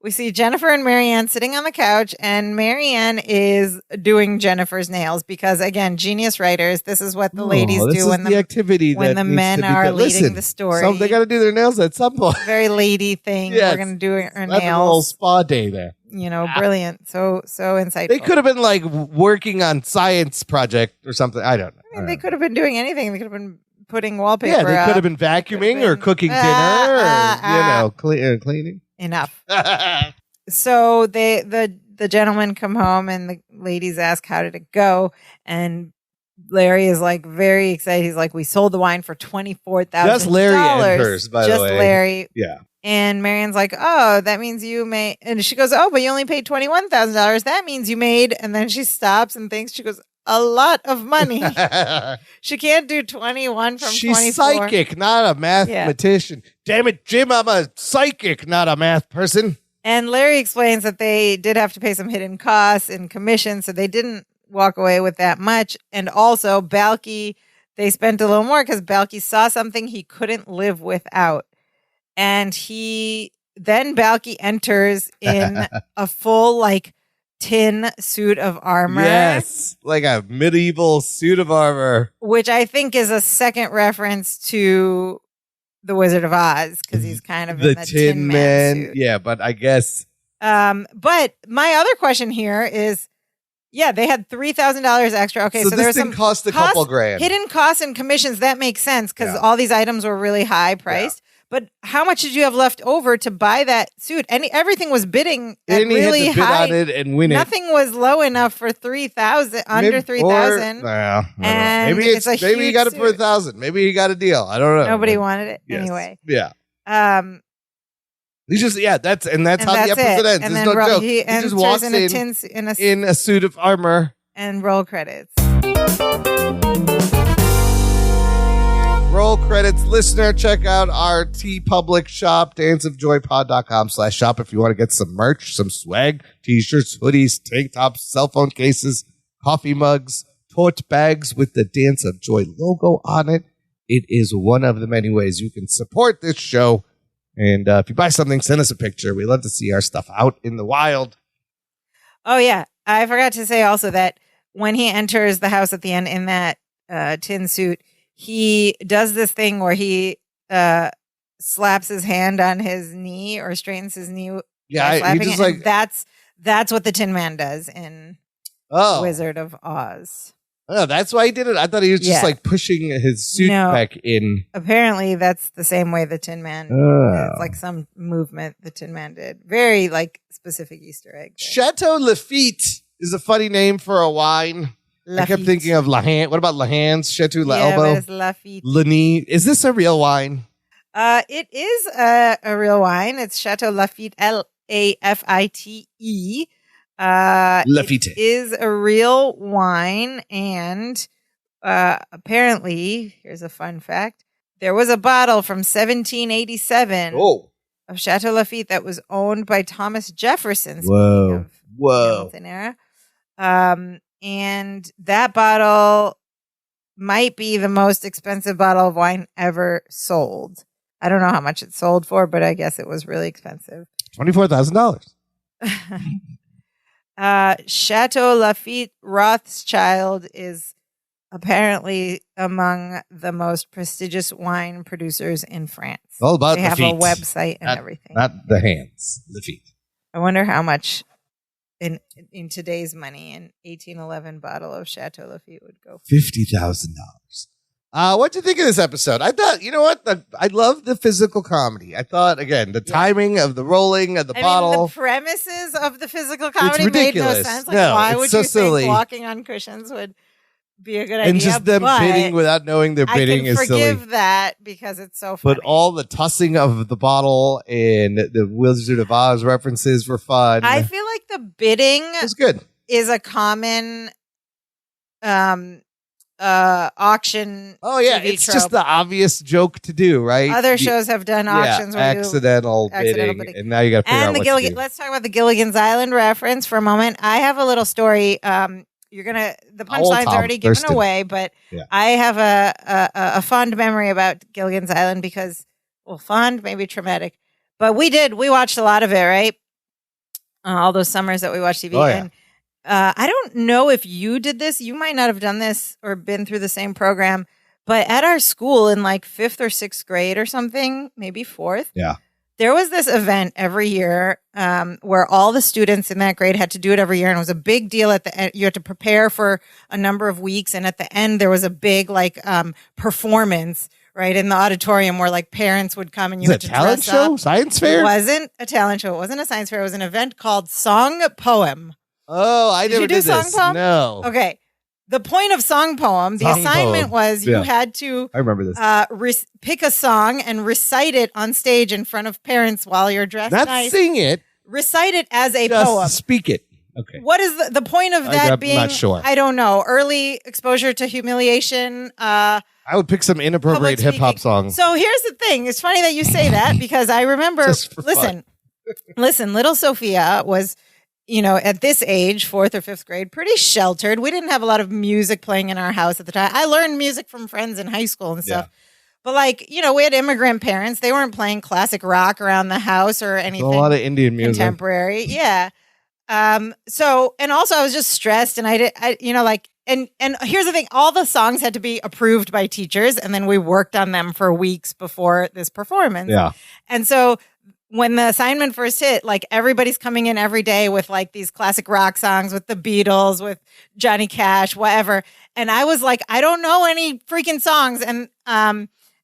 we see Jennifer and Marianne sitting on the couch, and Marianne is doing Jennifer's nails because, again, genius writers. This is what the ladies do when the activity when the men are leading the story. So they got to do their nails at some point. Very lady thing. We're going to do our nails. A little spa day there. You know, brilliant. So insightful. They could have been like working on science project or something. I don't know. I mean, they could have been doing anything. They could have been putting wallpaper. Yeah, they could have been vacuuming or cooking dinner or cleaning. Enough. So the gentlemen come home and the ladies ask, "How did it go?" And Larry is like very excited. He's like, "We sold the wine for $24,000." Just Larry enters, by the way. Just Larry. Yeah. And Marianne's like, "Oh, that means you made," and she goes, "Oh, but you only paid $21,000. That means you made," and then she stops and thinks, she goes, "A lot of money." She can't do 21 from 24. She's psychic, not a mathematician. Yeah. Damn it, Jim, I'm a psychic, not a math person. And Larry explains that they did have to pay some hidden costs and commissions, so they didn't walk away with that much. And also, Balky, they spent a little more because Balky saw something he couldn't live without. And then Balky enters in a full, like, tin suit of armor. Yes, like a medieval suit of armor. Which I think is a second reference to The Wizard of Oz, because he's kind of in the Tin Man suit. Yeah, but I guess. But my other question here is, they had $3,000 extra. Okay, so there was some cost a couple grand. Hidden costs and commissions. That makes sense because all these items were really high priced. Yeah. But how much did you have left over to buy that suit? Everything was bidding at And he really had to bid high. on it and win Nothing was low enough for 3,000, under 3,000. And maybe it's a maybe he huge got it for suit. 1,000. Maybe he got a deal. I don't know. Nobody But wanted it yes. anyway. Yeah. He's just that's how the episode ends. And There's then no joke. he just walks in a suit of armor. And roll credits. Roll credits, listener. Check out our TeePublic shop, danceofjoypod.com/shop if you want to get some merch, some swag, t-shirts, hoodies, tank tops, cell phone cases, coffee mugs, tote bags with the Dance of Joy logo on it. It is one of the many ways you can support this show. And if you buy something, send us a picture. We love to see our stuff out in the wild. Oh, yeah. I forgot to say also that when he enters the house at the end in that tin suit, he does this thing where he slaps his hand on his knee or straightens his knee. Yeah, he just like that's what the Tin Man does in Wizard of Oz. Oh, that's why he did it. I thought he was just like pushing his suit back in. Apparently, that's the same way the Tin Man. It's like some movement the Tin Man did. Very like specific Easter egg. Chateau Lafitte is a funny name for a wine. Lafitte. I kept thinking of Lahan. What about Lahan's Chateau L'Elbow? It's Lafitte. Lani. Is this a real wine? It is a real wine. It's Chateau Lafitte, Lafite. Lafitte. It is a real wine, and apparently, here's a fun fact: there was a bottle from 1787 of Chateau Lafitte that was owned by Thomas Jefferson. Speaking of Hamilton era. And that bottle might be the most expensive bottle of wine ever sold. I don't know how much it sold for, but I guess it was really expensive. $24,000. Chateau Lafitte Rothschild is apparently among the most prestigious wine producers in France. All about they the have feet. a website and everything. Not the hands, the feet. I wonder how much in today's money an 1811 bottle of Chateau Lafitte would go for. $50,000. What'd you think of this episode? I thought, you know what? I love the physical comedy. I thought, again, the timing of the rolling of the bottle. The premises of the physical comedy made no sense. Like, why would you think walking on cushions would be a good idea? And just them bidding without knowing they're bidding is silly. I can forgive that because it's so funny. But all the tossing of the bottle and the Wizard of Oz references were fun. I feel like the bidding was good. Is a common auction. Oh yeah, TV it's trope. just the obvious joke to do, right? Other shows have done auctions where accidental bidding, and now you got to figure out what to do. Let's talk about the Gilligan's Island reference for a moment. I have a little story. The punchline's already given away, but I have a fond memory about Gilligan's Island because, well, fond, maybe traumatic, but we watched a lot of it, right? All those summers that we watched TV. And I don't know if you did this. You might not have done this or been through the same program, but at our school in like 5th or 6th grade or something, maybe 4th. Yeah. There was this event every year where all the students in that grade had to do it every year. And it was a big deal at the end. You had to prepare for a number of weeks. And at the end, there was a big performance, right, in the auditorium where like parents would come and you had to dress up. Was it a talent show? Science fair? It wasn't a talent show. It wasn't a science fair. It was an event called Song Poem. Oh, I never did Song this. Poem? No. Okay. The point of Song Poem, the assignment was you had to I remember this. Pick a song and recite it on stage in front of parents while you're dressed Not nice. sing it. Recite it as a Just poem. Speak it. Okay. What is the point of that being? I'm not sure. I don't know. Early exposure to humiliation. I would pick some inappropriate hip hop song. So here's the thing. It's funny that you say that because I remember. Listen. Little Sophia was, at this age, 4th or 5th grade, pretty sheltered. We didn't have a lot of music playing in our house at the time. I learned music from friends in high school and stuff. But we had immigrant parents. They weren't playing classic rock around the house or anything. A lot of Indian music. Contemporary. Yeah. And also I was just stressed and and here's the thing, all the songs had to be approved by teachers and then we worked on them for weeks before this performance. Yeah. And so when the assignment first hit, everybody's coming in every day with these classic rock songs with the Beatles, with Johnny Cash, whatever. And I was like, I don't know any freaking songs. And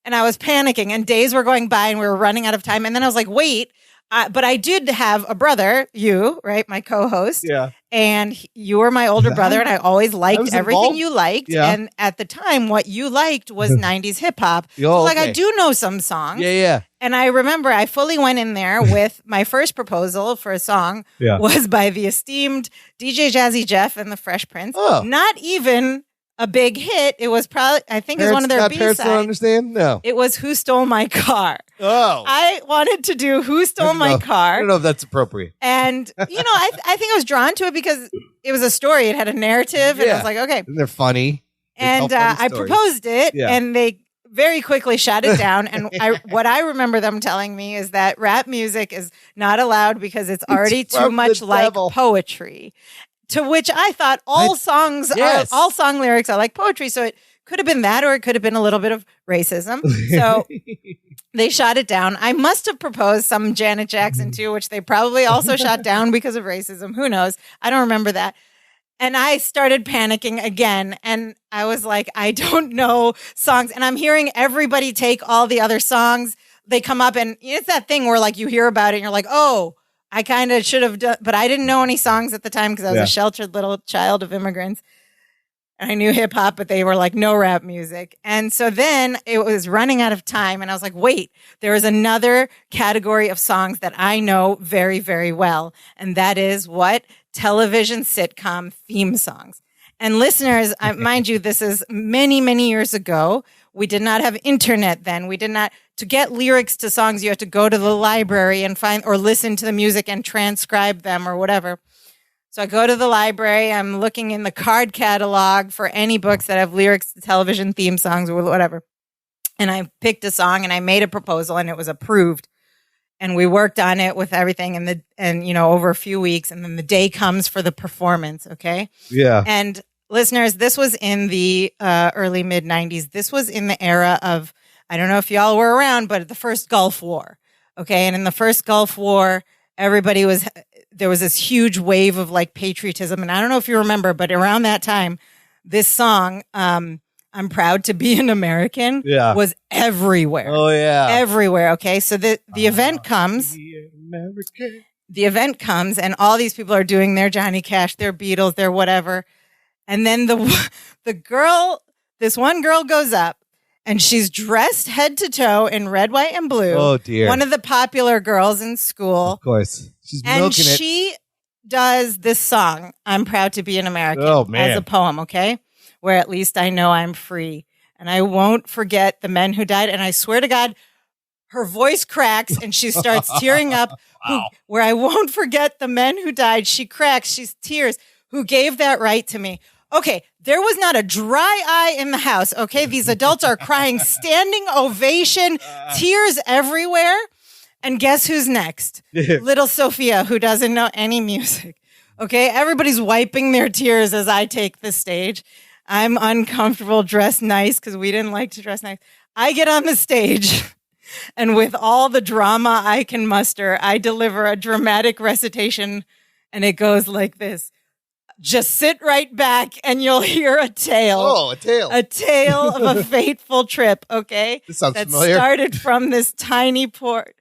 and I was panicking, and days were going by, and we were running out of time. And then I was like, wait, but I did have a brother, you, right, my co-host. Yeah. And you were my older brother, and I always liked everything involved? you liked. Yeah. And at the time, what you liked was 90s hip hop. Oh, So like, okay. I do know some songs. Yeah. And I remember I fully went in there with my first proposal for a song was by the esteemed DJ Jazzy Jeff and the Fresh Prince. Oh. Not even a big hit. It was probably, I think, it's one of their Parents don't B-sides. understand? No. It was Who Stole My Car. Oh. I wanted to do Who Stole My Car. I don't know if that's appropriate. And, I think I was drawn to it because it was a story. It had a narrative. And I was like, okay. And they're funny. And I proposed it, and they very quickly shut it down. And what I remember them telling me is that rap music is not allowed because it's already too much like poetry. To which I thought all song lyrics are like poetry. So it could have been that, or it could have been a little bit of racism. So they shot it down. I must have proposed some Janet Jackson too, which they probably also shot down because of racism. Who knows? I don't remember that. And I started panicking again. And I was like, I don't know songs. And I'm hearing everybody take all the other songs. They come up, and it's that thing where like you hear about it and you're like, oh, I kind of should have done, but I didn't know any songs at the time because I was a sheltered little child of immigrants. I knew hip hop, but they were like, no rap music. And so then it was running out of time. And I was like, wait, there is another category of songs that I know very, very well. And that is what? Television sitcom theme songs. And listeners, mind you, this is many, many years ago. We did not have internet then. We did not, to get lyrics to songs, you have to go to the library and find, or listen to the music and transcribe them or whatever. So I go to the library, I'm looking in the card catalog for any books that have lyrics to television theme songs or whatever. And I picked a song and I made a proposal and it was approved. And we worked on it with everything over a few weeks. And then the day comes for the performance. Okay. Yeah. And listeners, this was in the early mid 90s. This was in the era of, I don't know if y'all were around, but the first Gulf War. Okay. And in the first Gulf War, there was this huge wave of like patriotism. And I don't know if you remember, but around that time, this song, I'm Proud to Be an American, was everywhere. Oh, yeah. Everywhere. Okay. So the event comes. The event comes and all these people are doing their Johnny Cash, their Beatles, their whatever. And then this one girl goes up and she's dressed head to toe in red, white, and blue. Oh, dear. One of the popular girls in school. Of course. She's and milking it. she does this song, I'm Proud to Be an American, man. as a poem, okay? Where at least I know I'm free. And I won't forget the men who died. And I swear to God, her voice cracks and she starts tearing up. Wow. Where I won't forget the men who died. She cracks. She's tears. Who gave that right to me? Okay, there was not a dry eye in the house. Okay, these adults are crying, standing ovation, tears everywhere. And guess who's next? Little Sophia, who doesn't know any music. Okay, everybody's wiping their tears as I take the stage. I'm uncomfortable, dressed nice because we didn't like to dress nice. I get on the stage. And with all the drama I can muster, I deliver a dramatic recitation, and it goes like this. Just sit right back and you'll hear a tale. Oh, a tale. A tale of a fateful trip, okay? This sounds that familiar. Started from this tiny port,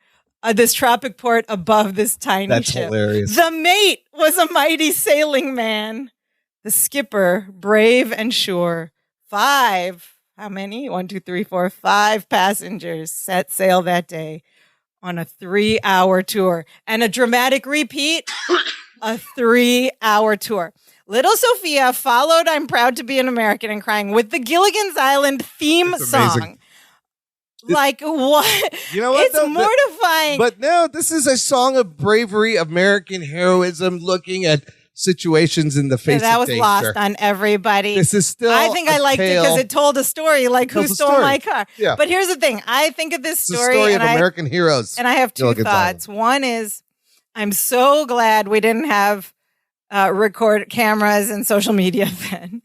this tropic port above this tiny That's ship. hilarious. The mate was a mighty sailing man. The skipper, brave and sure. 5, how many? 1, 2, 3, 4, 5 passengers set sail that day on a 3-hour tour. And a dramatic repeat, a 3-hour tour. Little Sophia followed I'm Proud to Be an American and crying with the Gilligan's Island theme song. Like, what? You know what? It's mortifying. But no, this is a song of bravery, American heroism, looking at situations in the face that of was danger. lost on everybody. This is still I think I liked it because it told a story like Who Stole My Car. Yeah. But here's the thing. I think of this It's story. the story of American heroes. And I have two thoughts. One is I'm so glad we didn't have record cameras and social media then.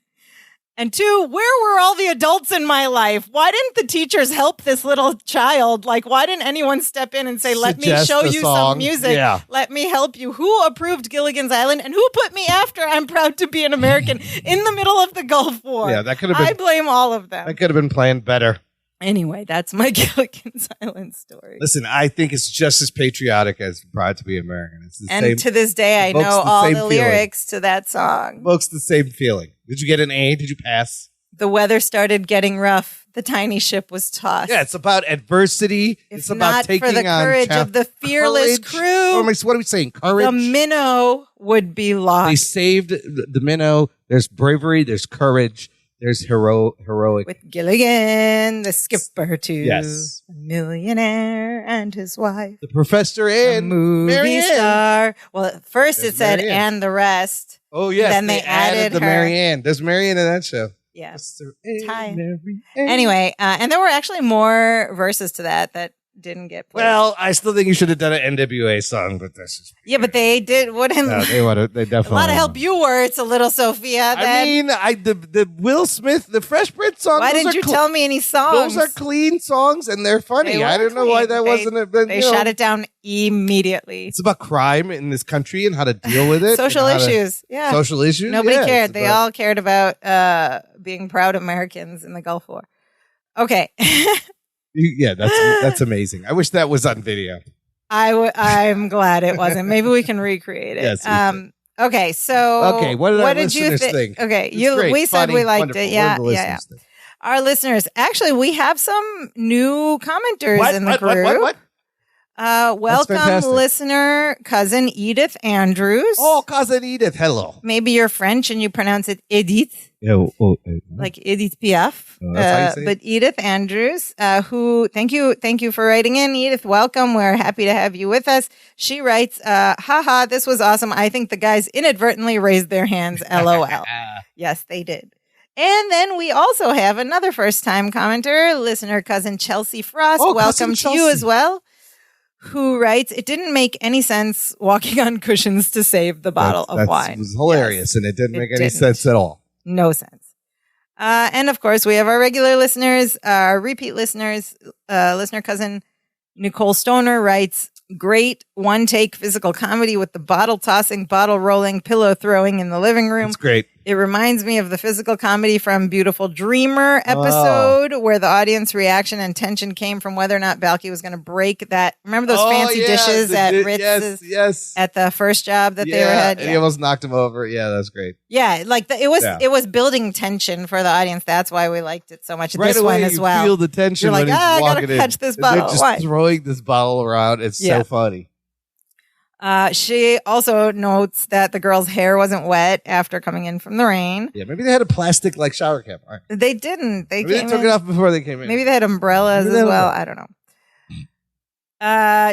And 2, where were all the adults in my life? Why didn't the teachers help this little child? Like, why didn't anyone step in and say, let me show you some music. Yeah. Let me help you. Who approved Gilligan's Island and who put me after I'm Proud to Be an American in the middle of the Gulf War? Yeah, that could have been. I blame all of them. That could have been planned better. Anyway, that's my Gilligan Island story. Listen, I think it's just as patriotic as Proud to be American. It's the And same, to this day, I evokes know the all same the feeling. lyrics to that song. Evokes the same feeling. Did you get an A? Did you pass? The weather started getting rough. The tiny ship was tossed. Yeah, it's about adversity. If It's about not taking for the on courage of the fearless courage. crew, What are we saying? Courage. the minnow would be They lost. saved the minnow. There's bravery. There's courage. There's heroic. With Gilligan, the skipper, too. Yes. A millionaire and his wife. The professor A and movie Marianne. star. Well, at first There's it said, Marianne. and the rest. Oh, yes. Then they added the her. Marianne. There's Marianne in that show. Yeah. Mr. and Tie. Marianne. Anyway, and there were actually more verses to that didn't get played. Well, I still think you should have done an NWA song, but that's just. Yeah, but they did. Wouldn't No, they a definitely. lot of help you words, a little Sophia. I That, mean, the Will Smith, the Fresh Prince song. why those didn't are you tell me any songs? Those are clean songs, and they're funny. They I were don't know why clean. that They- wasn't. But, They shot it down immediately. It's about crime in this country and how to deal with it. Social and how to- issues. Yeah. Social issues. Nobody yeah, cared. it's They about- all cared about being proud Americans in the Gulf War. Okay. Yeah, that's amazing. I wish that was on video. I'm glad it wasn't. Maybe we can recreate it. Yes, we Okay, so Okay, what did our did you listeners think? Okay, It's great, we said funny, we liked wonderful. it. What did Yeah, the yeah, yeah. listeners think? Our listeners, actually, we have some new commenters in the group. What? Welcome, fantastic. listener cousin Edith Andrews. Oh, cousin Edith, hello. Maybe you're French and you pronounce it Edith, like Edith Piaf. Oh, that's how you say it? But Edith Andrews, who thank you for writing in, Edith. Welcome. We're happy to have you with us. She writes, haha, this was awesome. I think the guys inadvertently raised their hands. LOL. Yes, they did. And then we also have another first-time commenter, listener cousin Chelsea Frost. Oh, Welcome cousin to you Chelsea. as well. Who writes, it didn't make any sense walking on cushions to save the bottle of wine. It was hilarious, Yes. and it didn't It make any didn't. sense at all. No sense. And of course, we have our regular listeners, our repeat listeners. Listener cousin Nicole Stoner writes, great one-take physical comedy with the bottle tossing, bottle rolling, pillow throwing in the living room. It's great. It reminds me of the physical comedy from Beautiful Dreamer episode where the audience reaction and tension came from whether or not Balky was going to break that. Remember those fancy dishes at Ritz's Yes. at the first job that they were had? And he almost knocked him over. Yeah, that's great. Yeah, like it was building tension for the audience. That's why we liked it so much. Right This away, one as you well. feel the tension. You're like, when he's I gotta walking catch in. this And they're bottle of just wine. throwing this bottle around. It's Yeah. so funny. She also notes that the girl's hair wasn't wet after coming in from the rain. Yeah, maybe they had a plastic like shower cap. All right. They didn't. They Maybe they came took in. it off before they came in. Maybe they had umbrellas Maybe they as had well. umbrellas. I don't know.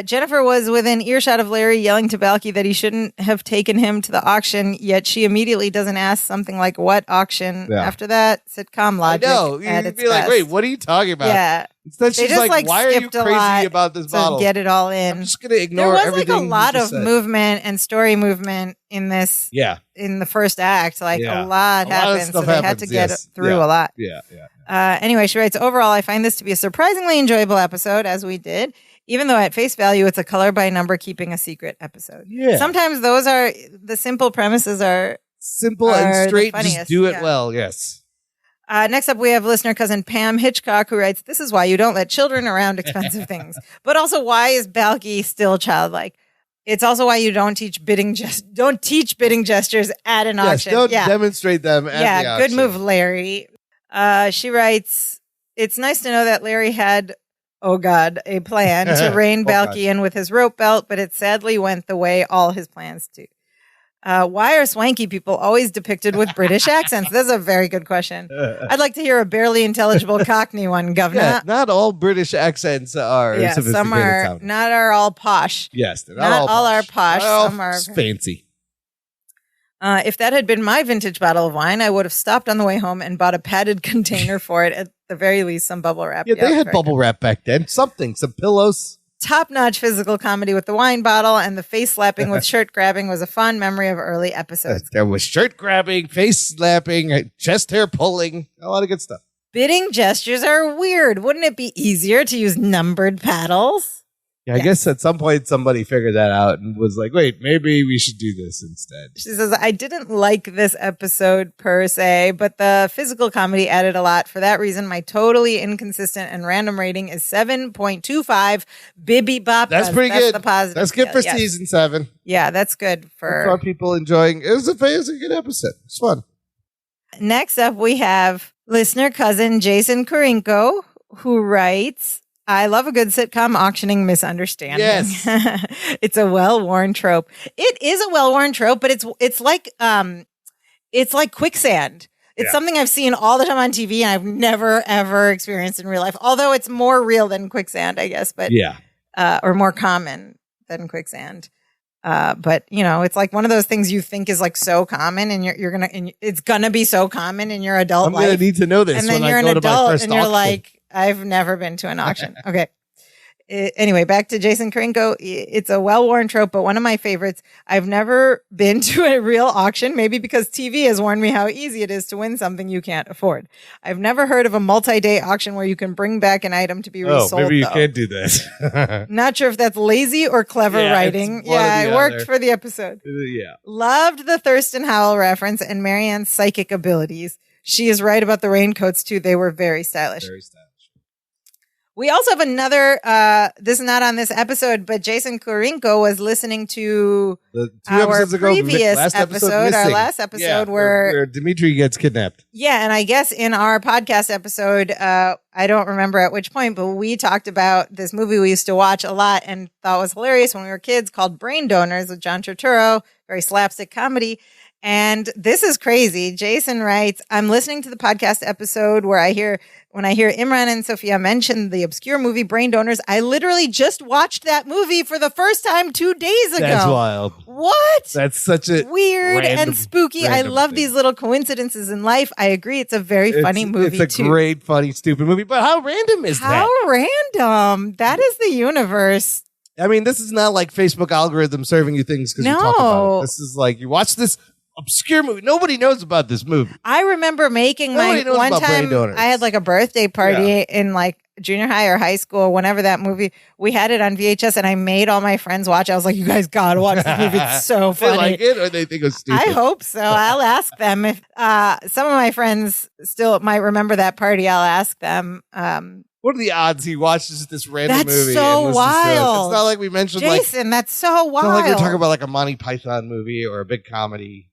Jennifer was within earshot of Larry yelling to Balky that he shouldn't have taken him to the auction, yet she immediately doesn't ask something like, what auction? Yeah. After that, sitcom I logic. know. At You'd its be like, best. wait, what are you talking about? Yeah. Instead, They she's just, like, why are you skipped a crazy lot about this to bottle? get it all in. I'm just going to There ignore was like everything a lot you of just said. movement and story movement in this, Yeah. in the first act. Like Yeah. a lot A lot of happened, so stuff they had happens, to get yes. through Yeah. a lot. Yeah. Yeah. Anyway, she writes, overall, I find this to be a surprisingly enjoyable episode, as we did, even though at face value, it's a color by number keeping a secret episode. Yeah. Sometimes those are the simple premises are. Simple are and the straight. Just funniest, do it yeah. well. Yes. Next up, we have listener cousin Pam Hitchcock, who writes, this is why you don't let children around expensive things. But also, why is Balky still childlike? It's also why you don't teach bidding gestures at an Yes. auction. Don't Yeah. demonstrate them at the Yeah, good auction. move, Larry. She writes, it's nice to know that Larry had, oh God, a plan to rein Oh, Balky in with his rope belt, but it sadly went the way all his plans do. Why are swanky people always depicted with British accents? That's a very good question. I'd like to hear a barely intelligible Cockney one, Governor. Yeah, not all British accents are Yeah, sophisticated some are sounding. not are all posh. Yes, they're not all are posh, Not all some are- fancy. If that had been my vintage bottle of wine, I would have stopped on the way home and bought a padded container for it. At the very least, some bubble wrap. Yeah, they had very bubble wrap back then. Something, some pillows. Top-notch physical comedy with the wine bottle, and the face slapping with shirt grabbing was a fond memory of early episodes. There was shirt grabbing, face slapping, chest hair pulling, a lot of good stuff. Bidding gestures are weird. Wouldn't it be easier to use numbered paddles? Yeah, I guess at some point somebody figured that out and was like, wait, maybe we should do this instead. She says, I didn't like this episode per se, but the physical comedy added a lot. For that reason, my totally inconsistent and random rating is 7.25 Bibby Bop. That's pretty good. The positive. That's good for season 7. Yeah, that's good for people enjoying. It was a good episode. It's fun. Next up, we have listener cousin Jason Korinko, who writes, I love a good sitcom auctioning misunderstanding. Yes. It's a well-worn trope. It is a well-worn trope, but it's like quicksand. It's something I've seen all the time on TV and I've never ever experienced in real life. Although it's more real than quicksand, I guess, but or more common than quicksand. But you know, it's like one of those things you think is like so common, and it's gonna be so common in your adult life. I'm gonna need to know this, and then when you're I an go to my adult, first and you're auction. like, I've never been to an auction. Okay. Anyway, back to Jason Korinko. It's a well-worn trope, but one of my favorites. I've never been to a real auction, maybe because TV has warned me how easy it is to win something you can't afford. I've never heard of a multi-day auction where you can bring back an item to be resold. Maybe you can't do that. Not sure if that's lazy or clever writing. Yeah, it worked for the episode. Yeah. Loved the Thurston Howell reference and Marianne's psychic abilities. She is right about the raincoats, too. They were very stylish. Very stylish. We also have another, this is not on this episode, but Jason Korinko was listening to our previous episode, our last episode where Dimitri gets kidnapped. Yeah, and I guess in our podcast episode, I don't remember at which point, but we talked about this movie we used to watch a lot and thought was hilarious when we were kids called Brain Donors with John Turturro, very slapstick comedy. And this is crazy. Jason writes, I'm listening to the podcast episode when I hear Imran and Sophia mention the obscure movie Brain Donors. I literally just watched that movie for the first time 2 days ago. That's wild. What? That's such a weird and spooky. I love these little coincidences in life. I agree. It's a very funny movie, It's a great, funny, stupid movie. But how random is that? How random. That is the universe. I mean, this is not like Facebook algorithm serving you things because you talk about it. This is like, you watch this obscure movie. Nobody knows about this movie. I remember making one time. I had like a birthday party in like junior high or high school. Whenever that movie, we had it on VHS, and I made all my friends watch. I was like, "You guys gotta watch this movie. It's so funny." They like it, or they think it's stupid? I hope so. I'll ask them if some of my friends still might remember that party. I'll ask them. What are the odds he watches this random movie? That's so wild. It's not like we mentioned, Jason. That's so wild. It's not like we're talking about like a Monty Python movie or a big comedy.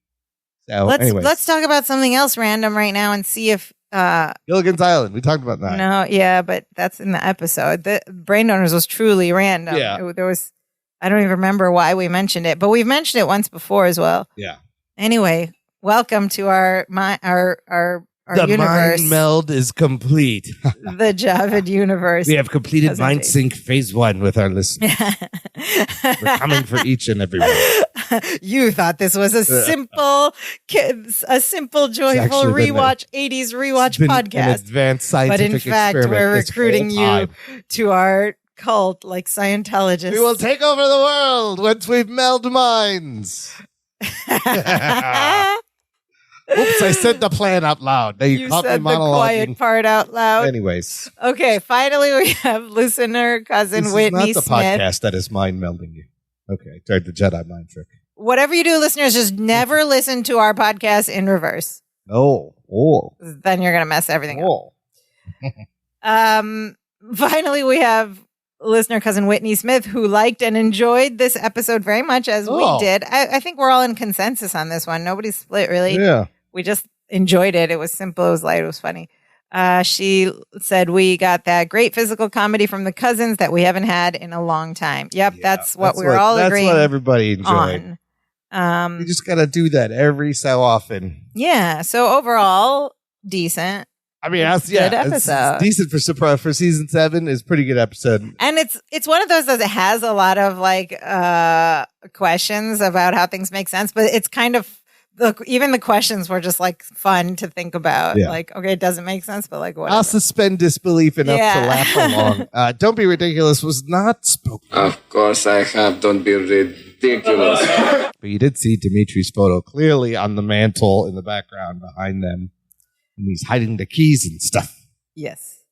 So, let's talk about something else random right now and see if Gilligan's Island. We talked about that. No, yeah, but that's in the episode. The Brain Donors was truly random. Yeah. I don't even remember why we mentioned it, but we've mentioned it once before as well. Yeah. Anyway, welcome to our the universe. mind meld is complete. The Javid universe. We have completed Mind Sync Phase 1 with our listeners. We're coming for each and every one. You thought this was a simple, joyful rewatch, 80s rewatch podcast. An advanced scientific but in fact, we're recruiting you to our cult like Scientologists. We will take over the world once we've melded minds. Oops, I said the plan out loud. Now you caught said me monologuing. The quiet part out loud. Anyways. Okay, finally we have listener cousin Whitney Smith. This is not the podcast that is mind melding you. Okay, tried the Jedi mind trick. Whatever you do, listeners, just never listen to our podcast in reverse. Oh. Then you're going to mess everything up. Finally, we have listener cousin Whitney Smith, who liked and enjoyed this episode very much as we did. I think we're all in consensus on this one. Nobody's split, really. Yeah. We just enjoyed it. It was simple. It was light. It was funny. She said we got that great physical comedy from the cousins that we haven't had in a long time. Yep, that's what we're all agreeing on. That's what everybody enjoyed. You just got to do that every so often. Yeah. So overall, decent. I mean, good episode. It's decent for season 7. Is pretty good episode. And it's one of those that has a lot of like questions about how things make sense, but it's kind of even the questions were just like fun to think about. Yeah. Like, okay, it doesn't make sense, but like what? I'll suspend disbelief enough to laugh along. Don't Be Ridiculous was not spoken. Of course I have. Don't be ridiculous. But you did see Dimitri's photo clearly on the mantle in the background behind them. And he's hiding the keys and stuff. Yes.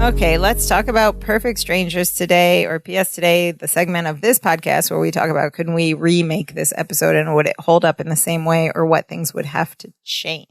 Okay, let's talk about Perfect Strangers today, or PS Today, the segment of this podcast where we talk about could we remake this episode and would it hold up in the same way or what things would have to change?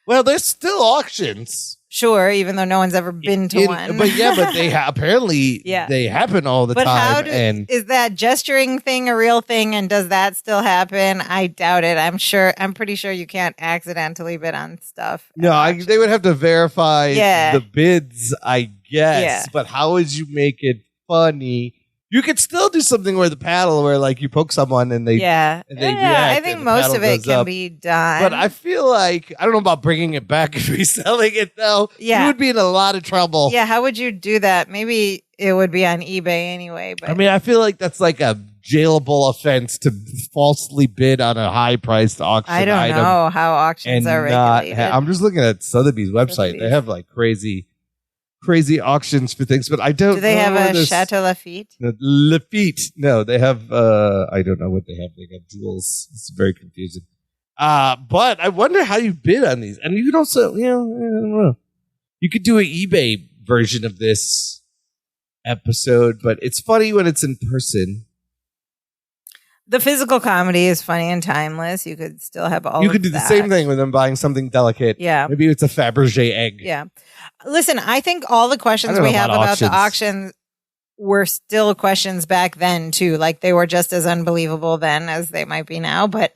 Well, there's still auctions. Sure, even though no one's ever been to one. But they apparently they happen all the time. Is that gesturing thing a real thing, and does that still happen? I doubt it. I'm pretty sure you can't accidentally bid on stuff. No, they would have to verify the bids, I guess. Yeah. But how would you make it funny? You could still do something where the paddle, where like you poke someone and they react. I think most of it can be done. But I feel like I don't know about bringing it back and reselling it though. Yeah, you would be in a lot of trouble. Yeah, how would you do that? Maybe it would be on eBay anyway. But I mean, I feel like that's like a jailable offense to falsely bid on a high-priced auction. I don't know how auctions are regulated. I'm just looking at Sotheby's website. They have like crazy auctions for things, but I don't. Do they have a Chateau Lafite? Lafite? No, they have. I don't know what they have. They got jewels. It's very confusing. But I wonder how you bid on these. And you could also, I don't know. You could do an eBay version of this episode, but it's funny when it's in person. The physical comedy is funny and timeless. You could still have all. You could do the same thing with them buying something delicate. Yeah, maybe it's a Fabergé egg. Yeah. Listen, I think all the questions we have about the auction were still questions back then too. Like they were just as unbelievable then as they might be now. But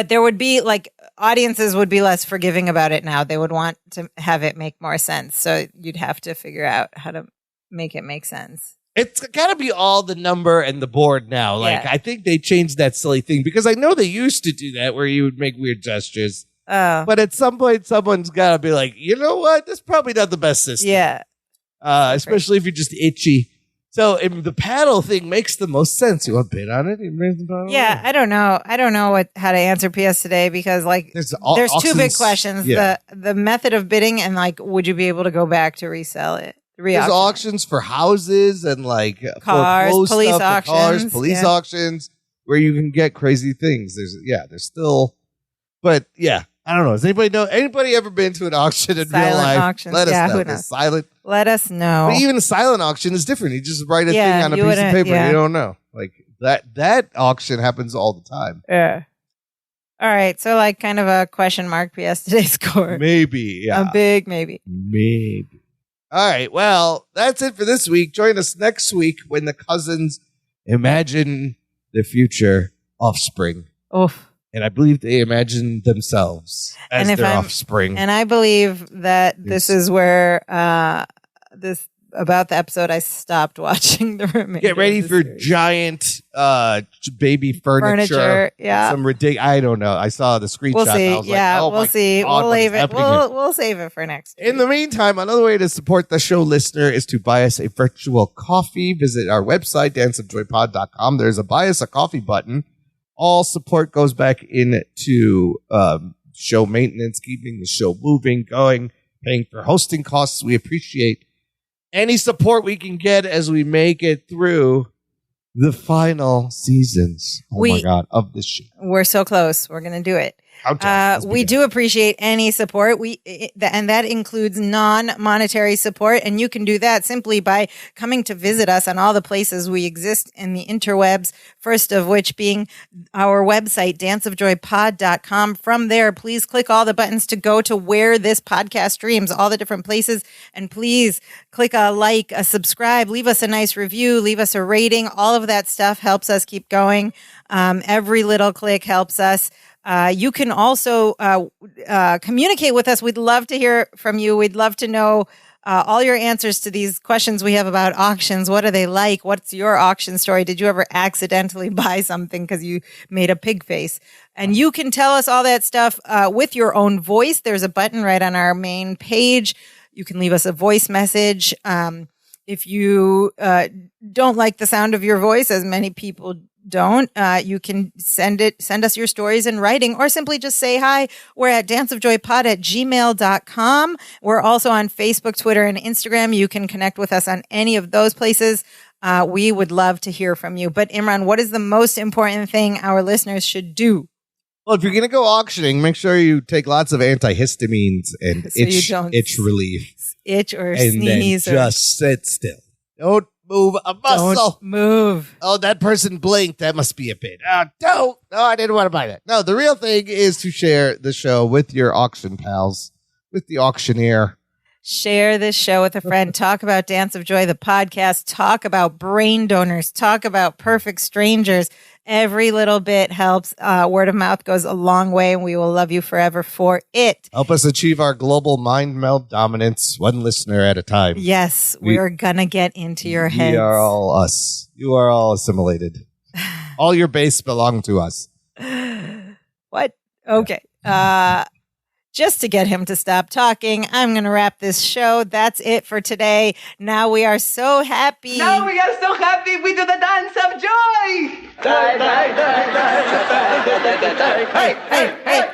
there would be like audiences would be less forgiving about it now. They would want to have it make more sense. So you'd have to figure out how to make it make sense. It's got to be all the number and the board now. Like, I think they changed that silly thing because I know they used to do that where you would make weird gestures. Oh. But at some point, someone's got to be like, you know what? That's probably not the best system. Yeah. Especially if you're just itchy. So if the paddle thing makes the most sense. You want to bid on it? Yeah, I don't know. I don't know how to answer PS Today because like there's two big questions. Yeah. The method of bidding and like would you be able to go back to resell it? There's auctions for houses and like cars, police auctions, auctions where you can get crazy things. There's still, but yeah, I don't know. Does anybody ever been to an auction in real life? Auctions. Let us know. Silent. Let us know. But even a silent auction is different. You just write a thing on a piece of paper. Yeah. You don't know. Like that auction happens all the time. Yeah. All right. So like kind of a question mark PS Today score. Maybe. Yeah. A big maybe. Maybe. All right, well, that's it for this week. Join us next week when the cousins imagine the future offspring. Oof. And I believe they imagine themselves as their offspring. And I believe that this is where about the episode I stopped watching the remainder. Get ready for giant baby furniture. Yeah. Some ridiculous. I don't know. I saw the screenshot. We'll see. I was we'll see. God, we'll leave it. We'll save it for next week. In the meantime, another way to support the show listener is to buy us a virtual coffee. Visit our website, danceofjoypod.com. There's a buy us a coffee button. All support goes back into show maintenance, keeping the show moving, going, paying for hosting costs. We appreciate any support we can get as we make it through the final seasons. My God, of this show. We're so close. We're going to do it. We do appreciate any support. And that includes non-monetary support. And you can do that simply by coming to visit us on all the places we exist in the interwebs. First of which being our website, danceofjoypod.com. From there, please click all the buttons to go to where this podcast streams, all the different places. And please click a like, a subscribe, leave us a nice review, leave us a rating. All of that stuff helps us keep going. Every little click helps us. You can also communicate with us. We'd love to hear from you. We'd love to know all your answers to these questions we have about auctions. What are they like? What's your auction story? Did you ever accidentally buy something because you made a pig face? And you can tell us all that stuff with your own voice. There's a button right on our main page. You can leave us a voice message. If you don't like the sound of your voice, as many people don't, you can send us your stories in writing or simply just say hi. We're at danceofjoypod@gmail.com. We're also on Facebook, Twitter, and Instagram. You can connect with us on any of those places. We would love to hear from you. But Imran, what is the most important thing our listeners should do? Well, if you're going to go auctioning, make sure you take lots of antihistamines and So you don't itch relief. Itch or And sneeze then just sit still. Don't move a muscle. don't move. Oh, that person blinked. That must be a bit. Don't. No, I didn't want to buy that. No, the real thing is to share the show with your auction pals, with the auctioneer. Share this show with a friend. Talk about Dance of Joy, the podcast. Talk about brain donors. Talk about perfect strangers. Every little bit helps. Word of mouth goes a long way, and we will love you forever for it. Help us achieve our global mind meld dominance, one listener at a time. Yes, we are going to get into your heads. We are all us. You are all assimilated. All your base belong to us. What? Okay. Just to get him to stop talking, I'm going to wrap this show. That's it for today. Now we are so happy. Now we are so happy we do the dance of joy. Hey, hey, hey.